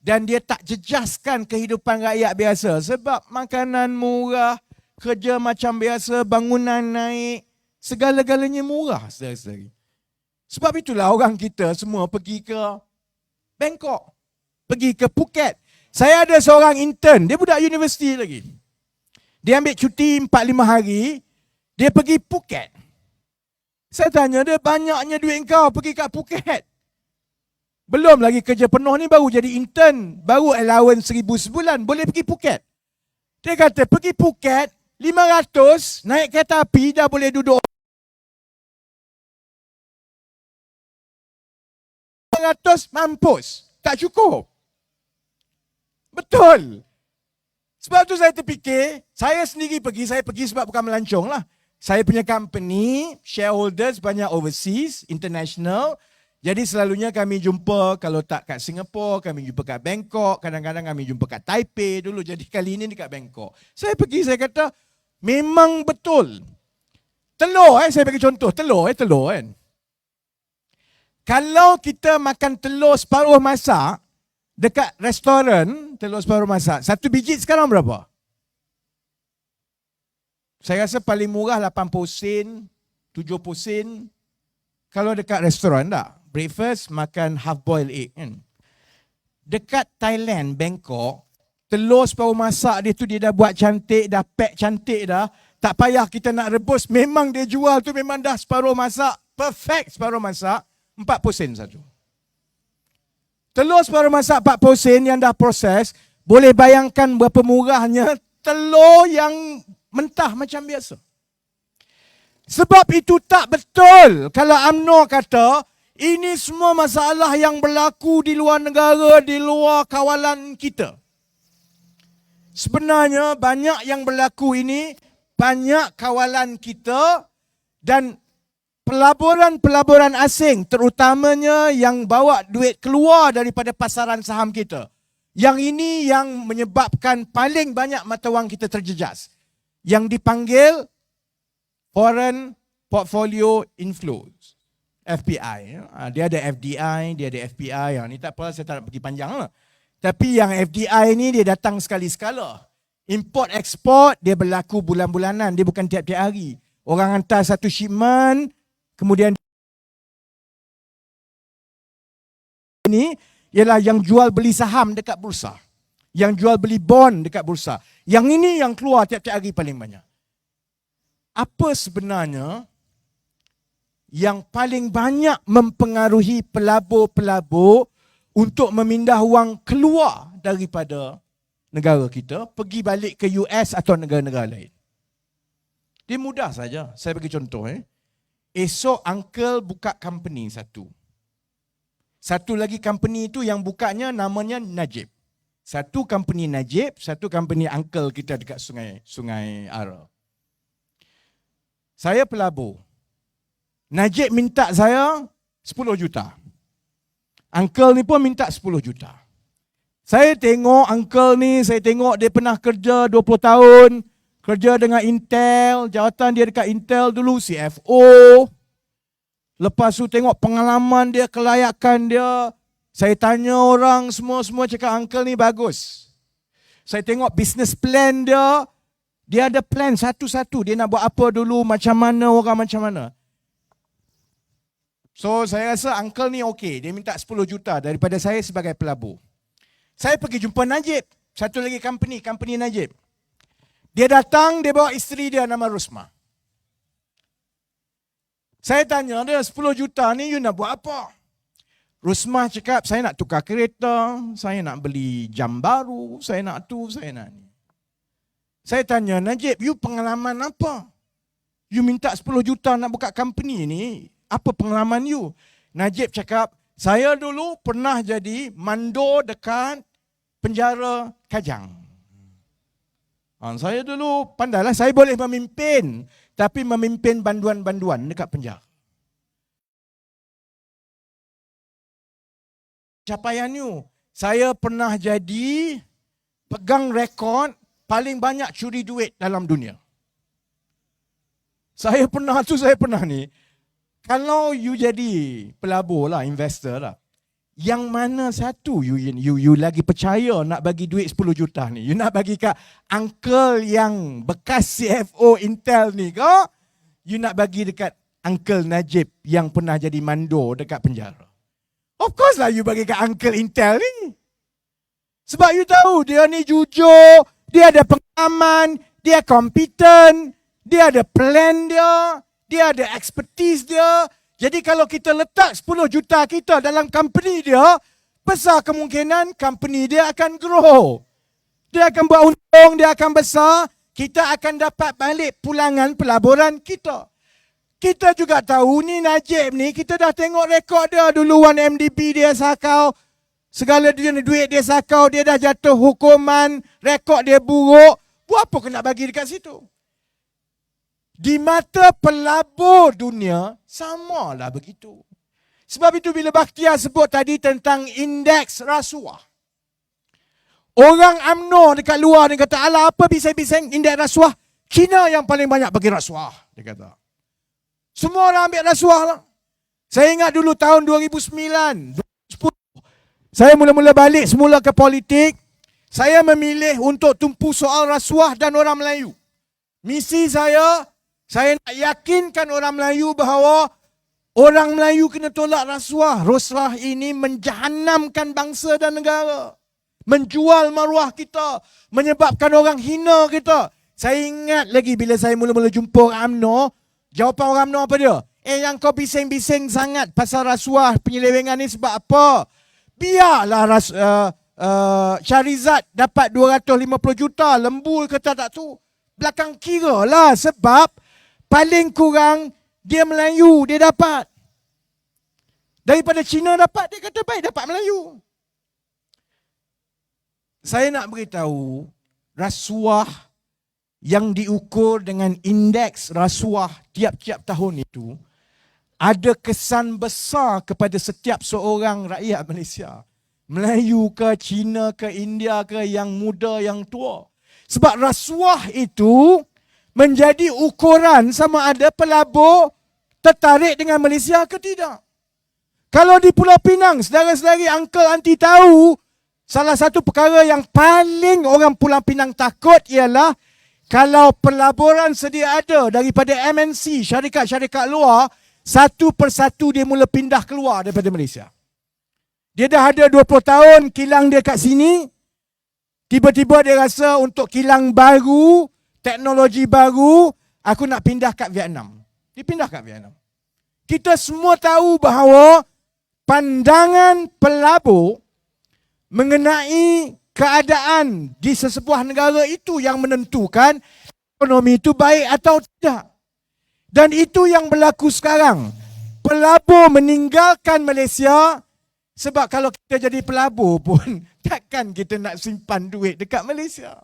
dan dia tak jejaskan kehidupan rakyat biasa. Sebab makanan murah, kerja macam biasa, bangunan naik, segala-galanya murah. Saudara-saudari. Sebab itulah orang kita semua pergi ke Bangkok, pergi ke Phuket. Saya ada seorang intern, dia budak universiti lagi. Dia ambil cuti 4-5 hari, dia pergi Phuket. Saya tanya dia, banyaknya duit kau pergi kat Phuket. Belum lagi kerja penuh ni, baru jadi intern, baru allowance 1,000 sebulan, boleh pergi Phuket. Dia kata pergi Phuket, 500, naik kereta api dah boleh duduk. 500 mampus, tak cukup. Betul. Sebab tu saya terfikir, saya sendiri pergi, saya pergi sebab bukan melancong lah. Saya punya company, shareholders banyak overseas, international. Jadi selalunya kami jumpa, kalau tak kat Singapore, kami jumpa kat Bangkok. Kadang-kadang kami jumpa kat Taipei dulu. Jadi kali ini dekat Bangkok. Saya pergi, saya kata, memang betul. Telur, saya bagi contoh. Telur kan. Kalau kita makan telur separuh masak, dekat restoran, telur separuh masak, 1 biji sekarang berapa? Saya rasa paling murah 80 sen, 70 sen. Kalau dekat restoran tak? Breakfast, makan half boiled egg kan. Dekat Thailand, Bangkok, telur separuh masak dia tu dia dah buat cantik, dah pack cantik dah. Tak payah kita nak rebus, memang dia jual tu memang dah separuh masak, perfect separuh masak, 40 sen satu. Telur separuh masak 40 sen yang dah proses, boleh bayangkan berapa murahnya telur yang mentah macam biasa. Sebab itu tak betul kalau UMNO kata ini semua masalah yang berlaku di luar negara, di luar kawalan kita. Sebenarnya banyak yang berlaku ini, banyak kawalan kita dan pelaburan-pelaburan asing terutamanya yang bawa duit keluar daripada pasaran saham kita. Yang ini yang menyebabkan paling banyak mata wang kita terjejas. Yang dipanggil Foreign Portfolio Inflows. FPI. Dia ada FDI, dia ada FPI. Yang ni tak apa, saya tak nak pergi panjang lah. Tapi yang FDI ni dia datang sekali-sekala. Import-export dia berlaku bulan-bulanan. Dia bukan tiap-tiap hari. Orang hantar satu shipment, kemudian ini ialah yang jual beli saham dekat bursa. Yang jual beli bond dekat bursa. Yang ini yang keluar tiap-tiap hari paling banyak. Apa sebenarnya yang paling banyak mempengaruhi pelabur-pelabur untuk memindah wang keluar daripada negara kita, pergi balik ke US atau negara-negara lain? Dia mudah saja. Saya bagi contoh. Esok uncle buka company satu. Satu lagi company itu yang bukanya namanya Najib. Satu company Najib, satu company uncle kita dekat Sungai Ara. Saya pelabur. Najib minta saya 10 juta. Uncle ni pun minta 10 juta. Saya tengok uncle ni, saya tengok dia pernah kerja 20 tahun. Kerja dengan Intel, jawatan dia dekat Intel dulu, CFO. Lepas tu tengok pengalaman dia, kelayakan dia. Saya tanya orang, semua cakap uncle ni bagus. Saya tengok business plan dia, Dia ada plan satu-satu. Dia nak buat apa dulu, macam mana, orang macam mana. So saya rasa uncle ni okey. Dia minta 10 juta daripada saya sebagai pelabur. Saya pergi jumpa Najib. Satu lagi company Najib. Dia datang, dia bawa isteri dia nama Rusma. Saya tanya dia, 10 juta ni you nak buat apa? Rusma cakap, saya nak tukar kereta, saya nak beli jam baru, saya nak tu, saya nak ni. Saya tanya, Najib, you pengalaman apa? You minta 10 juta nak buka company ni, apa pengalaman you? Najib cakap, saya dulu pernah jadi mandor dekat penjara Kajang. Saya dulu pandailah, saya boleh memimpin, tapi memimpin banduan-banduan dekat penjara. Capaian you, saya pernah jadi pegang rekod paling banyak curi duit dalam dunia. Saya pernah ni. Kalau you jadi pelabur lah, investor lah, yang mana satu you lagi percaya nak bagi duit 10 juta ni? You nak bagi kat uncle yang bekas CFO Intel ni ke? You nak bagi dekat Uncle Najib yang pernah jadi mandor dekat penjara? Of course lah you bagi kat Uncle Intel ni. Sebab you tahu dia ni jujur, dia ada pengalaman, dia kompeten, dia ada plan dia ada expertise dia. Jadi kalau kita letak 10 juta kita dalam company dia, besar kemungkinan company dia akan grow. Dia akan buat untung, dia akan besar. Kita akan dapat balik pulangan pelaburan kita. Kita juga tahu ni Najib ni, kita dah tengok rekod dia dulu 1MDB dia sakau. Segala duit dia sakau, dia dah jatuh hukuman, rekod dia buruk. Buat apa kena bagi dekat situ? Di mata pelabur dunia, samalah begitu. Sebab itu bila Bakhtiar sebut tadi tentang indeks rasuah. Orang UMNO dekat luar dia kata, alah apa bising-bising indeks rasuah? China yang paling banyak bagi rasuah, dia kata. Semua orang ambil rasuah lah. Saya ingat dulu tahun 2009, 2010, saya mula-mula balik semula ke politik. Saya memilih untuk tumpu soal rasuah dan orang Melayu. Misi saya nak yakinkan orang Melayu bahawa orang Melayu kena tolak rasuah. Rasuah ini menjahannamkan bangsa dan negara. Menjual maruah kita. Menyebabkan orang hina kita. Saya ingat lagi bila saya mula-mula jumpa orang UMNO. Jawapan orang UMNO apa dia? Yang kau bising-bising sangat pasal rasuah penyelewengan ni sebab apa? Biarlah Syarizat dapat 250 juta. Lembul kata tak tu. Belakang kira lah sebab paling kurang dia Melayu, dia dapat. Daripada Cina dapat, dia kata baik dapat Melayu. Saya nak beritahu, rasuah yang diukur dengan indeks rasuah tiap-tiap tahun itu ada kesan besar kepada setiap seorang rakyat Malaysia. Melayu ke, Cina ke, India ke, yang muda, yang tua. Sebab rasuah itu menjadi ukuran sama ada pelabur tertarik dengan Malaysia ke tidak. Kalau di Pulau Pinang, saudara-saudari, uncle, auntie tahu, salah satu perkara yang paling orang Pulau Pinang takut ialah kalau pelaburan sedia ada daripada MNC, syarikat-syarikat luar, satu persatu dia mula pindah keluar daripada Malaysia. Dia dah ada 20 tahun kilang dia kat sini, tiba-tiba dia rasa untuk kilang baru, teknologi baru, aku nak pindah kat Vietnam. Dia pindah kat Vietnam. Kita semua tahu bahawa pandangan pelabur mengenai keadaan di sesebuah negara itu yang menentukan ekonomi itu baik atau tidak. Dan itu yang berlaku sekarang. Pelabur meninggalkan Malaysia sebab kalau kita jadi pelabur pun takkan kita nak simpan duit dekat Malaysia.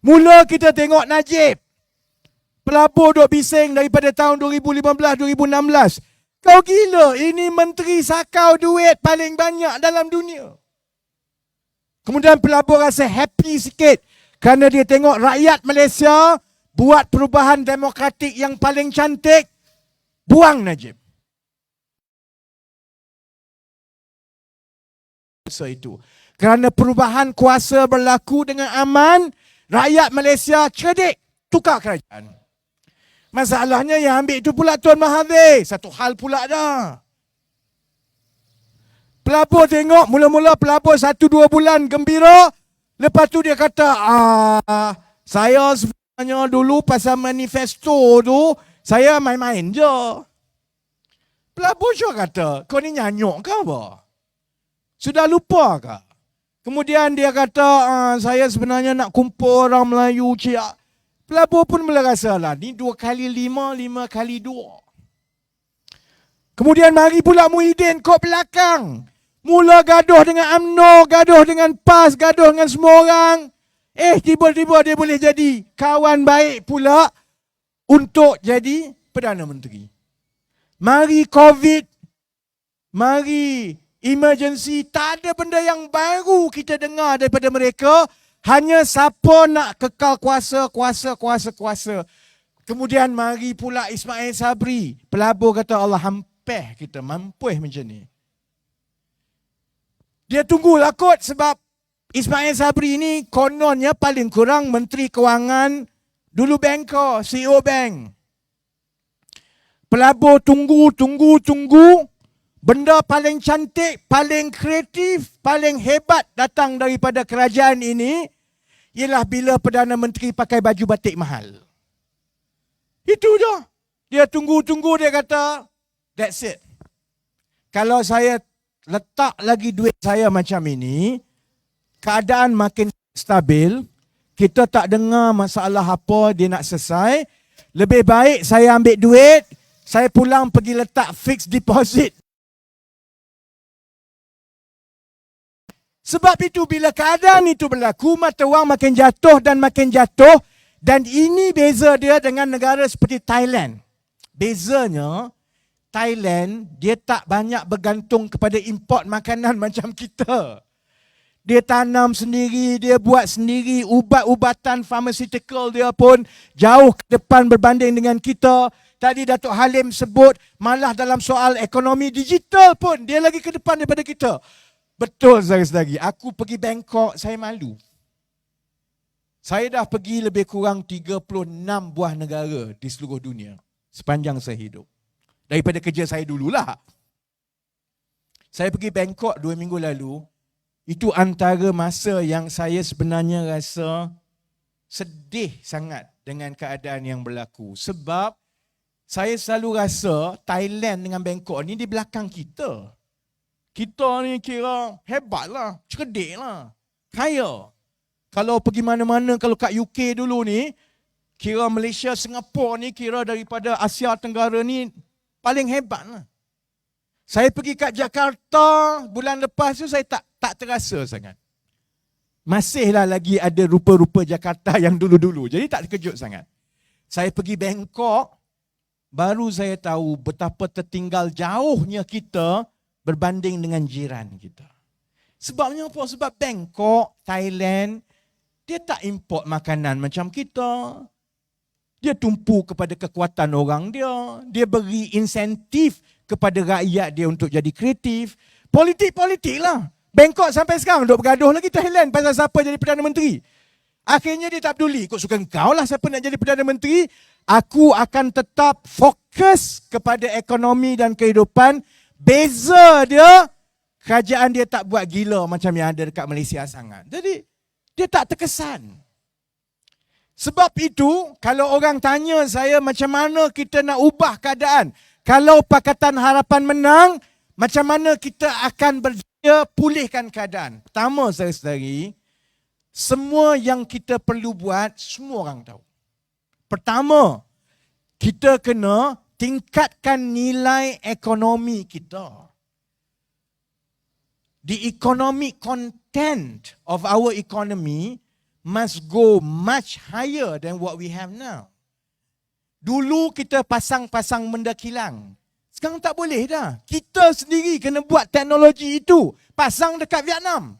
Mula kita tengok Najib. Pelabur duk bising daripada tahun 2015-2016. Kau gila, ini menteri sakau duit paling banyak dalam dunia. Kemudian pelabur rasa happy sikit kerana dia tengok rakyat Malaysia buat perubahan demokratik yang paling cantik. Buang Najib. Itu. Kerana perubahan kuasa berlaku dengan aman, Rakyat Malaysia cerdik, tukar kerajaan. Masalahnya yang ambil itu pula Tuan Mahathir. Satu hal pula dah. Pelabur tengok, mula-mula pelabur 1-2 bulan gembira. Lepas tu dia kata, saya sebenarnya dulu pasal manifesto tu, saya main-main je. Pelabur juga kata, kau ni nyanyuk ke apa? Sudah lupa ke? Kemudian dia kata, saya sebenarnya nak kumpul orang Melayu, cik. Pelabur pun mula rasa lah, ni 2 kali 5, 5 kali 2. Kemudian mari pula Muhyiddin kok belakang. Mula gaduh dengan UMNO, gaduh dengan PAS, gaduh dengan semua orang. Tiba-tiba dia boleh jadi kawan baik pula untuk jadi Perdana Menteri. Mari COVID, mari emergency, tak ada benda yang baru kita dengar daripada mereka. Hanya siapa nak kekal kuasa. Kemudian mari pula Ismail Sabri. Pelabur kata Allah hampir kita mampu macam ni. Dia tunggulah kot sebab Ismail Sabri ni kononnya paling kurang Menteri Kewangan dulu Bangkok, CEO Bank. Pelabur tunggu. Benda paling cantik, paling kreatif, paling hebat datang daripada kerajaan ini ialah bila Perdana Menteri pakai baju batik mahal. Itu je. Dia tunggu, dia kata, that's it. Kalau saya letak lagi duit saya macam ini, keadaan makin stabil, kita tak dengar masalah apa dia nak selesai, lebih baik saya ambil duit, saya pulang pergi letak fixed deposit. Sebab itu bila keadaan itu berlaku, mata wang makin jatuh. Dan ini beza dia dengan negara seperti Thailand. Bezanya, Thailand dia tak banyak bergantung kepada import makanan macam kita. Dia tanam sendiri, dia buat sendiri, ubat-ubatan pharmaceutical dia pun jauh ke depan berbanding dengan kita. Tadi Datuk Halim sebut, malah dalam soal ekonomi digital pun dia lagi ke depan daripada kita. Betul saudara-saudari, aku pergi Bangkok, saya malu. Saya dah pergi lebih kurang 36 buah negara di seluruh dunia sepanjang saya hidup. Daripada kerja saya dululah. Saya pergi Bangkok 2 minggu lalu. Itu antara masa yang saya sebenarnya rasa sedih sangat dengan keadaan yang berlaku. Sebab saya selalu rasa Thailand dengan Bangkok ni di belakang kita. Kita ni kira hebatlah, cerdiklah, kaya. Kalau pergi mana-mana, kalau kat UK dulu ni, kira Malaysia, Singapura ni kira daripada Asia Tenggara ni paling hebatlah. Saya pergi kat Jakarta bulan lepas tu saya tak terasa sangat. Masihlah lagi ada rupa-rupa Jakarta yang dulu-dulu. Jadi tak terkejut sangat. Saya pergi Bangkok, baru saya tahu betapa tertinggal jauhnya kita berbanding dengan jiran kita. Sebabnya apa? Sebab Bangkok, Thailand, dia tak import makanan macam kita. Dia tumpu kepada kekuatan orang dia. Dia beri insentif kepada rakyat dia untuk jadi kreatif. Politik lah. Bangkok sampai sekarang duk bergaduh lagi Thailand pasal siapa jadi Perdana Menteri. Akhirnya dia tak peduli. Kau suka kau lah siapa nak jadi Perdana Menteri. Aku akan tetap fokus kepada ekonomi dan kehidupan. Beza dia, kerajaan dia tak buat gila macam yang ada dekat Malaysia sangat. Jadi, dia tak terkesan. Sebab itu, kalau orang tanya saya macam mana kita nak ubah keadaan, kalau Pakatan Harapan menang, macam mana kita akan berjaya pulihkan keadaan. Pertama, saudara-saudari, semua yang kita perlu buat, semua orang tahu. Pertama, kita kena tingkatkan nilai ekonomi kita. The economic content of our economy must go much higher than what we have now. Dulu kita pasang-pasang benda kilang. Sekarang tak boleh dah. Kita sendiri kena buat teknologi itu. Pasang dekat Vietnam.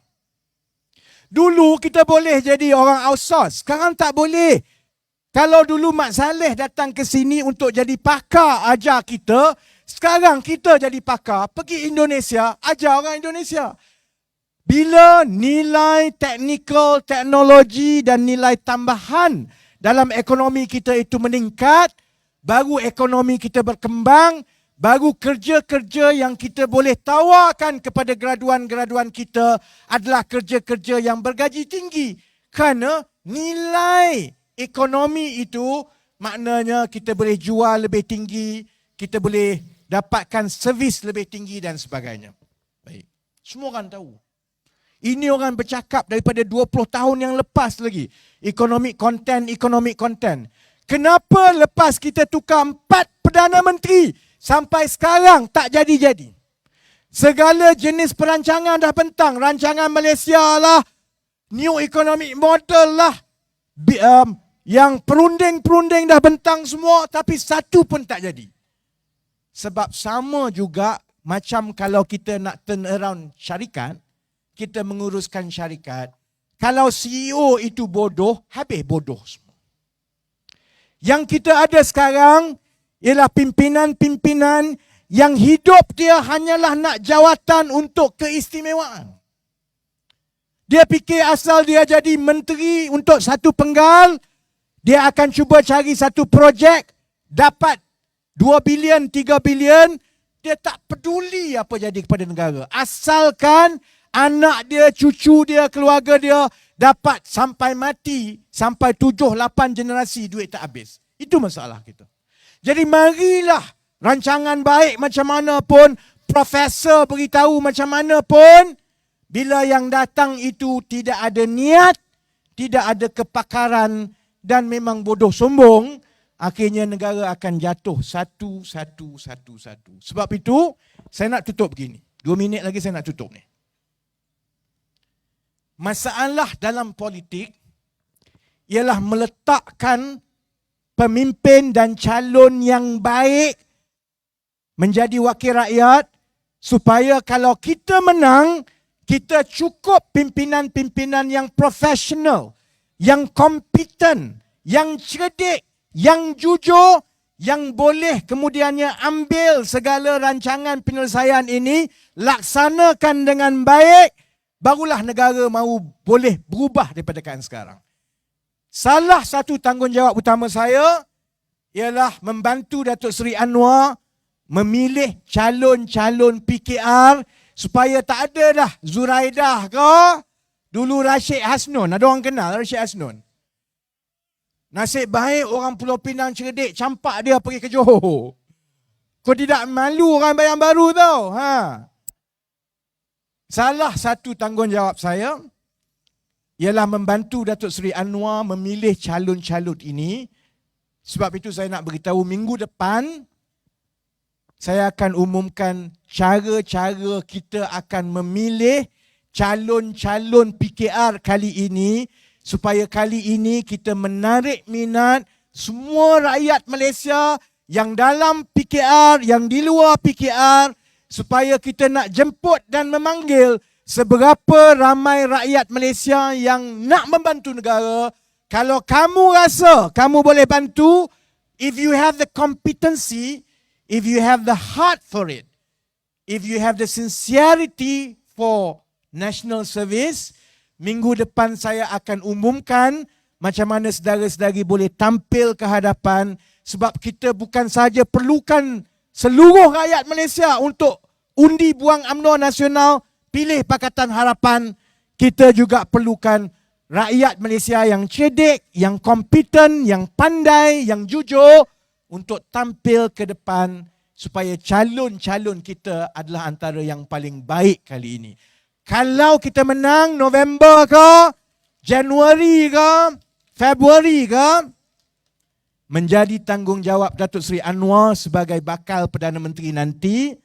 Dulu kita boleh jadi orang outsource. Sekarang tak boleh. Kalau dulu Mak Saleh datang ke sini untuk jadi pakar ajar kita, sekarang kita jadi pakar, pergi Indonesia, ajar orang Indonesia. Bila nilai teknikal, teknologi dan nilai tambahan dalam ekonomi kita itu meningkat, baru ekonomi kita berkembang, baru kerja-kerja yang kita boleh tawarkan kepada graduan-graduan kita adalah kerja-kerja yang bergaji tinggi. Kerana nilai ekonomi itu maknanya kita boleh jual lebih tinggi, kita boleh dapatkan servis lebih tinggi dan sebagainya. Baik. Semua orang tahu. Ini orang bercakap daripada 20 tahun yang lepas lagi. Economic content. Kenapa lepas kita tukar 4 Perdana Menteri sampai sekarang tak jadi-jadi? Segala jenis perancangan dah bentang. Rancangan Malaysia lah, New Economic Model lah, yang perunding-perunding dah bentang semua, tapi satu pun tak jadi. Sebab sama juga macam kalau kita nak turn around syarikat, kita menguruskan syarikat, kalau CEO itu bodoh, habis bodoh semua. Yang kita ada sekarang ialah pimpinan-pimpinan yang hidup dia hanyalah nak jawatan untuk keistimewaan. Dia fikir asal dia jadi menteri untuk satu penggal, dia akan cuba cari satu projek, dapat 2 bilion, 3 bilion, dia tak peduli apa jadi kepada negara. Asalkan anak dia, cucu dia, keluarga dia dapat sampai mati, sampai 7-8 generasi duit tak habis. Itu masalah kita. Jadi marilah rancangan baik macam mana pun, profesor beritahu macam mana pun, bila yang datang itu tidak ada niat, tidak ada kepakaran dan memang bodoh sombong, akhirnya negara akan jatuh satu. Sebab itu, saya nak tutup begini. 2 minit lagi saya nak tutup ni. Masalah dalam politik ialah meletakkan pemimpin dan calon yang baik menjadi wakil rakyat supaya kalau kita menang, kita cukup pimpinan-pimpinan yang profesional, yang kompeten, yang cerdik, yang jujur, yang boleh kemudiannya ambil segala rancangan penyelesaian ini, laksanakan dengan baik, barulah negara mahu boleh berubah daripada keadaan sekarang. Salah satu tanggungjawab utama saya ialah membantu Datuk Seri Anwar memilih calon-calon PKR supaya tak ada dah Zuraidah ke, dulu Rashid Hasnun. Ada orang kenal Rashid Hasnun? Nasib baik orang Pulau Pinang cerdik, campak dia pergi ke Johor. Kau tidak malu orang Bayan Baru tau. Salah satu tanggungjawab saya ialah membantu Datuk Seri Anwar memilih calon-calon ini. Sebab itu saya nak beritahu minggu depan saya akan umumkan cara-cara kita akan memilih calon-calon PKR kali ini supaya kali ini kita menarik minat semua rakyat Malaysia yang dalam PKR, yang di luar PKR, supaya kita nak jemput dan memanggil seberapa ramai rakyat Malaysia yang nak membantu negara. Kalau kamu rasa kamu boleh bantu, if you have the competency, if you have the heart for it, if you have the sincerity for national service, minggu depan saya akan umumkan macam mana saudara-saudari boleh tampil ke hadapan, sebab kita bukan sahaja perlukan seluruh rakyat Malaysia untuk undi buang UMNO nasional, pilih Pakatan Harapan, kita juga perlukan rakyat Malaysia yang cerdik, yang kompeten, yang pandai, yang jujur untuk tampil ke depan supaya calon-calon kita adalah antara yang paling baik kali ini. Kalau kita menang November ke, Januari ke, Februari ke, menjadi tanggungjawab Datuk Seri Anwar sebagai bakal Perdana Menteri nanti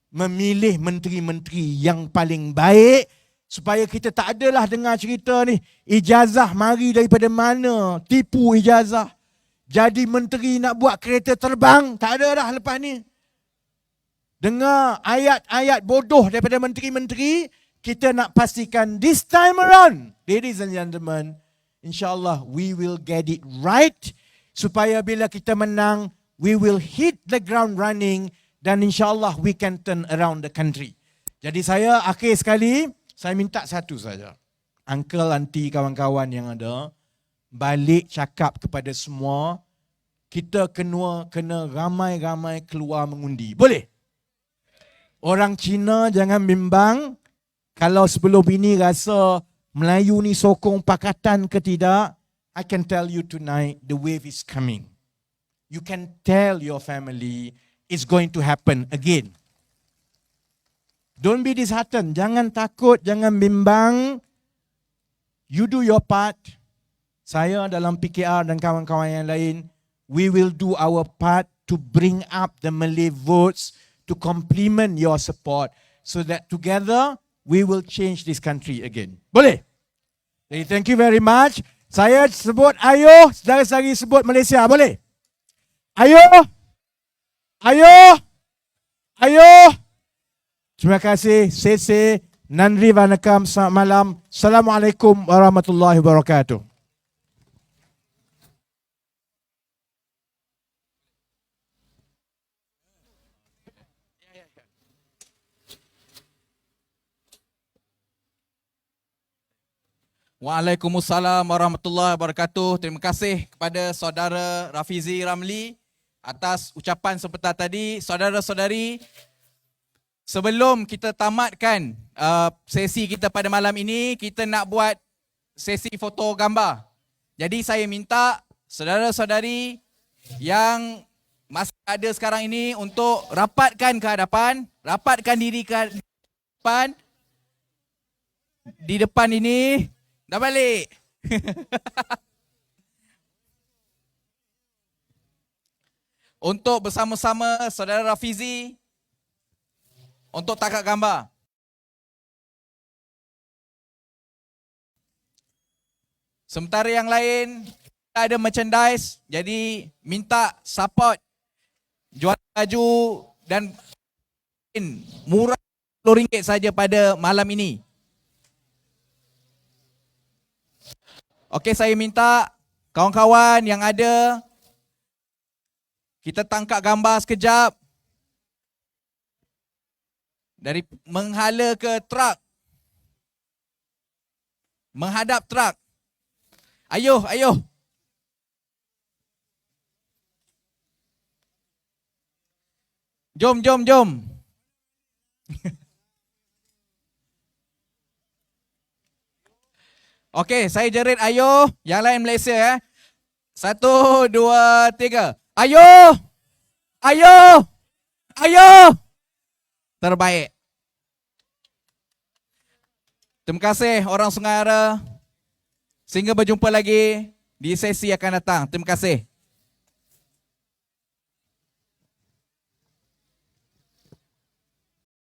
memilih menteri-menteri yang paling baik supaya kita tak adalah dengar cerita ni ijazah mari daripada mana, tipu ijazah. Jadi menteri nak buat kereta terbang, tak ada dah lepas ni. Dengar ayat-ayat bodoh daripada menteri-menteri, kita nak pastikan this time around, ladies and gentlemen, insyaAllah we will get it right supaya bila kita menang, we will hit the ground running dan insyaAllah we can turn around the country. Jadi saya akhir sekali, Saya minta satu saja. Uncle, auntie, kawan-kawan yang ada, balik cakap kepada semua, kita kena ramai-ramai keluar mengundi. Boleh? Orang Cina jangan bimbang. Kalau sebelum ini rasa Melayu ni sokong pakatan ke tidak, I can tell you tonight, the wave is coming. You can tell your family it's going to happen again. Don't be disheartened. Jangan takut, jangan bimbang. You do your part. Saya dalam PKR dan kawan-kawan yang lain, we will do our part to bring up the Malay votes to complement your support so that together we will change this country again. Boleh? Jadi thank you very much. Saya sebut ayo, saudara-saudari sebut Malaysia. Boleh? Ayo! Ayo! Ayo! Terima kasih. Sese. Nandri Vanakam. Selamat malam. Assalamualaikum warahmatullahi wabarakatuh. Waalaikumsalam warahmatullahi wabarakatuh. Terima kasih kepada saudara Rafizi Ramli atas ucapan sebentar tadi. Saudara-saudari, sebelum kita tamatkan sesi kita pada malam ini, kita nak buat sesi foto gambar. Jadi saya minta saudara-saudari yang masih ada sekarang ini untuk rapatkan ke hadapan, rapatkan diri ke depan. Di depan ini. Dah balik. Untuk bersama-sama saudara Rafizi untuk takat gambar. Sementara yang lain kita ada merchandise, jadi minta support jual baju dan murah RM10 saja pada malam ini. Okey, saya minta kawan-kawan yang ada, kita tangkap gambar sekejap. Dari menghala ke truk. Menghadap truk. Ayuh, ayuh. Jom, jom, jom. Okey, saya jerit ayuh. Yang lain Malaysia ya. 1, 2, 3. Ayuh! Ayuh! Ayuh! Terbaik. Terima kasih orang Sungai Ara. Sehingga berjumpa lagi di sesi akan datang. Terima kasih.